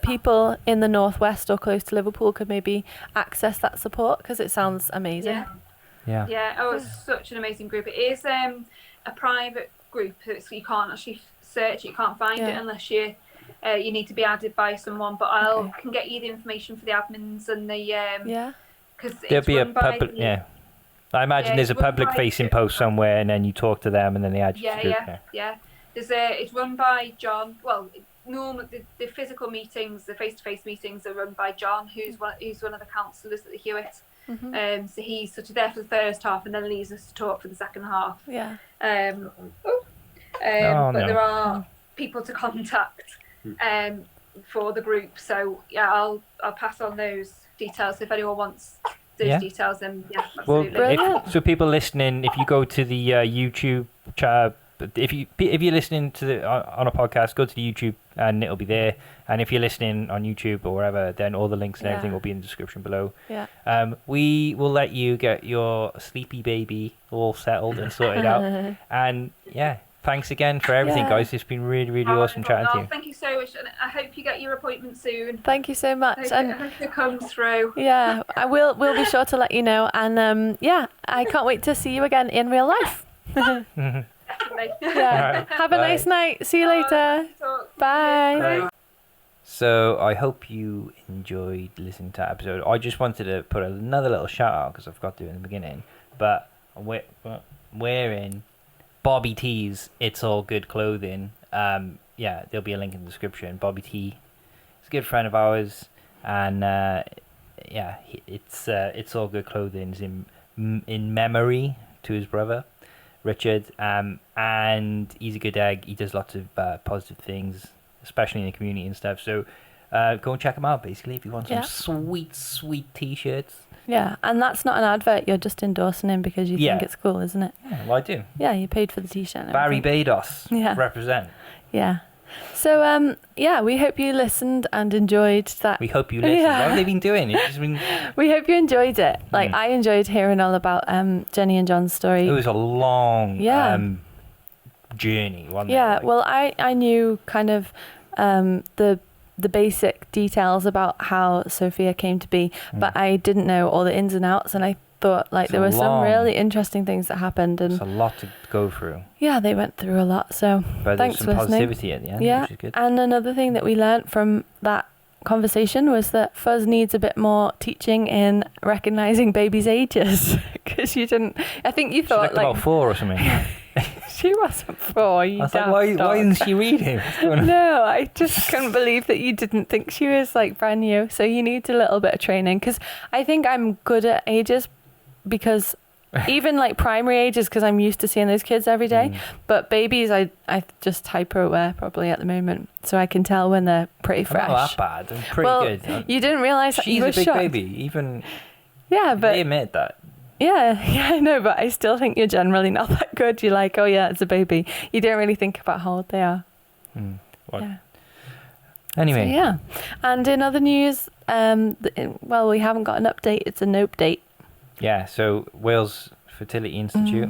Speaker 2: people in the northwest or close to Liverpool could maybe access that support, because it sounds amazing.
Speaker 3: Oh, it's such an amazing group. It is a private group, so you can't actually search it, you can't find it unless you need to be added by someone. But I can get you the information for the admins and the because
Speaker 1: there'll be a public I imagine there's a public facing post somewhere, and then you talk to them, and then they add you to the group. It's run by Jon. Well, normally the physical meetings, the face-to-face meetings, are run by Jon, who's one of the counsellors at the Hewitt. So he's sort of there for the first half, and then leaves us to talk for the second half. But there are people to contact for the group. So I'll pass on those details if anyone wants those details. Then absolutely. Well, so people listening, if you go to the YouTube chat. If you're listening to on a podcast, go to the YouTube and it'll be there. And if you're listening on YouTube or wherever, then all the links and everything will be in the description below. We will let you get your sleepy baby all settled and sorted out. And thanks again for everything, guys. It's been really, really awesome chatting to you.
Speaker 3: Thank you so much, and I hope you get your appointment soon.
Speaker 2: Thank you so much.
Speaker 3: I hope it comes through.
Speaker 2: I will. We'll be sure to let you know. And I can't wait to see you again in real life.
Speaker 3: Right.
Speaker 2: Have a nice night. See you later. Bye.
Speaker 1: So I hope you enjoyed listening to that episode. I just wanted to put another little shout out, because I forgot to do it in the beginning, but I'm wearing Bobby T's It's All Good clothing. There'll be a link in the description. Bobby T is a good friend of ours, and It's All Good clothing is in memory to his brother Richard, and he's a good egg. He does lots of positive things, especially in the community and stuff. So go and check him out, basically, if you want some sweet t-shirts.
Speaker 2: And that's not an advert, you're just endorsing him because you think it's cool, isn't it?
Speaker 1: Well, I do.
Speaker 2: You paid for the t-shirt and
Speaker 1: Barry Bados represent.
Speaker 2: So we hope you listened and enjoyed that.
Speaker 1: We hope you listened. What have they been doing? It's just been...
Speaker 2: We hope you enjoyed it. I enjoyed hearing all about Jennie and Jon's story.
Speaker 1: It was a long journey, wasn't it?
Speaker 2: Well, I knew kind of the basic details about how Sofia came to be, but I didn't know all the ins and outs, and I thought there were some really interesting things that happened, and
Speaker 1: it's a lot to go through.
Speaker 2: They went through a lot, so
Speaker 1: but
Speaker 2: thanks for listening.
Speaker 1: Positivity at the end, which is good.
Speaker 2: And another thing that we learnt from that conversation was that Fuzz needs a bit more teaching in recognizing babies' ages, because you didn't. I think you thought
Speaker 1: about 4 or something.
Speaker 2: She wasn't 4. You
Speaker 1: I was like, why isn't she reading? What's going on?
Speaker 2: No, I just couldn't believe that you didn't think she was like brand new. So you need a little bit of training, because I think I'm good at ages, because even like primary ages, because I'm used to seeing those kids every day. But babies, I just hyper aware probably at the moment, so I can tell when they're pretty fresh.
Speaker 1: I'm not that bad. I'm pretty good.
Speaker 2: You didn't realise that you were
Speaker 1: She's a big
Speaker 2: shocked.
Speaker 1: baby. Even
Speaker 2: Yeah, but
Speaker 1: they admit that.
Speaker 2: yeah, I know, but I still think you're generally not that good. You're like, oh yeah, it's a baby. You don't really think about how old they are.
Speaker 1: What?
Speaker 2: Yeah.
Speaker 1: Anyway.
Speaker 2: So, yeah. And in other news, well, we haven't got an update. It's a nope date.
Speaker 1: Yeah, so Wales Fertility Institute,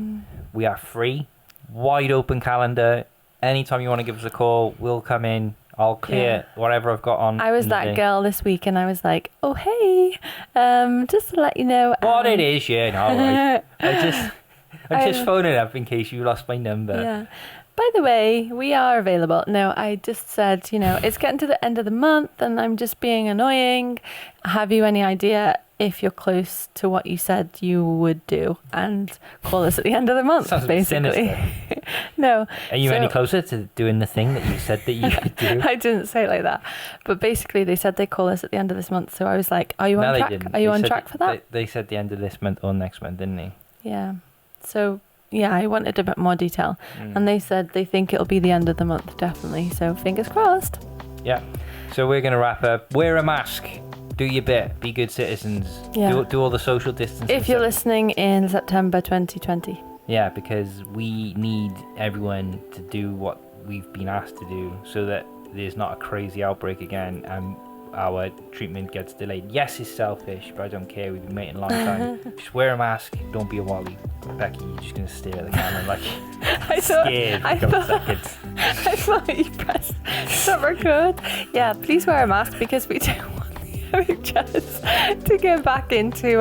Speaker 1: we are free, wide open calendar. Anytime you want to give us a call, we'll come in. I'll clear whatever I've got on.
Speaker 2: I was that girl this week, and I was like, oh, hey, just to let you know.
Speaker 1: What it is, yeah, no, right. I'm just phoning up in case you lost my number.
Speaker 2: Yeah. By the way, we are available. No, I just said, it's getting to the end of the month, and I'm just being annoying. Have you any idea if you're close to what you said you would do, and call us at the end of the month?
Speaker 1: Sounds
Speaker 2: basically.
Speaker 1: sinister.
Speaker 2: No.
Speaker 1: Are you any closer to doing the thing that you said that you could do?
Speaker 2: I didn't say it like that, but basically they said they'd call us at the end of this month. So I was like, "Are you on track?
Speaker 1: Didn't.
Speaker 2: Are you on track for that?"
Speaker 1: They said the end of this month or next month, didn't they?
Speaker 2: Yeah. So yeah, I wanted a bit more detail, and they said they think it'll be the end of the month, definitely. So fingers crossed.
Speaker 1: Yeah. So we're gonna wrap up. Wear a mask. Do your bit. Be good citizens.
Speaker 2: Yeah.
Speaker 1: Do all the social distancing.
Speaker 2: If you're listening in September 2020.
Speaker 1: Yeah, because we need everyone to do what we've been asked to do, so that there's not a crazy outbreak again and our treatment gets delayed. Yes, it's selfish, but I don't care. We've been waiting a long time. Just wear a mask. Don't be a wally. Becky, you're just gonna stare at the camera like scared for a couple seconds.
Speaker 2: I thought you pressed stop record. Yeah, please wear a mask, because we don't want the NHS to go back into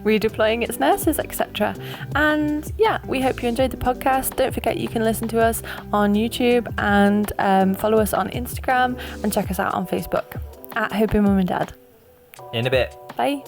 Speaker 2: redeploying its nurses, etc. And yeah, we hope you enjoyed the podcast. Don't forget you can listen to us on YouTube, and follow us on Instagram, and check us out on Facebook at Hoping Mum and Dad.
Speaker 1: In a bit.
Speaker 2: Bye.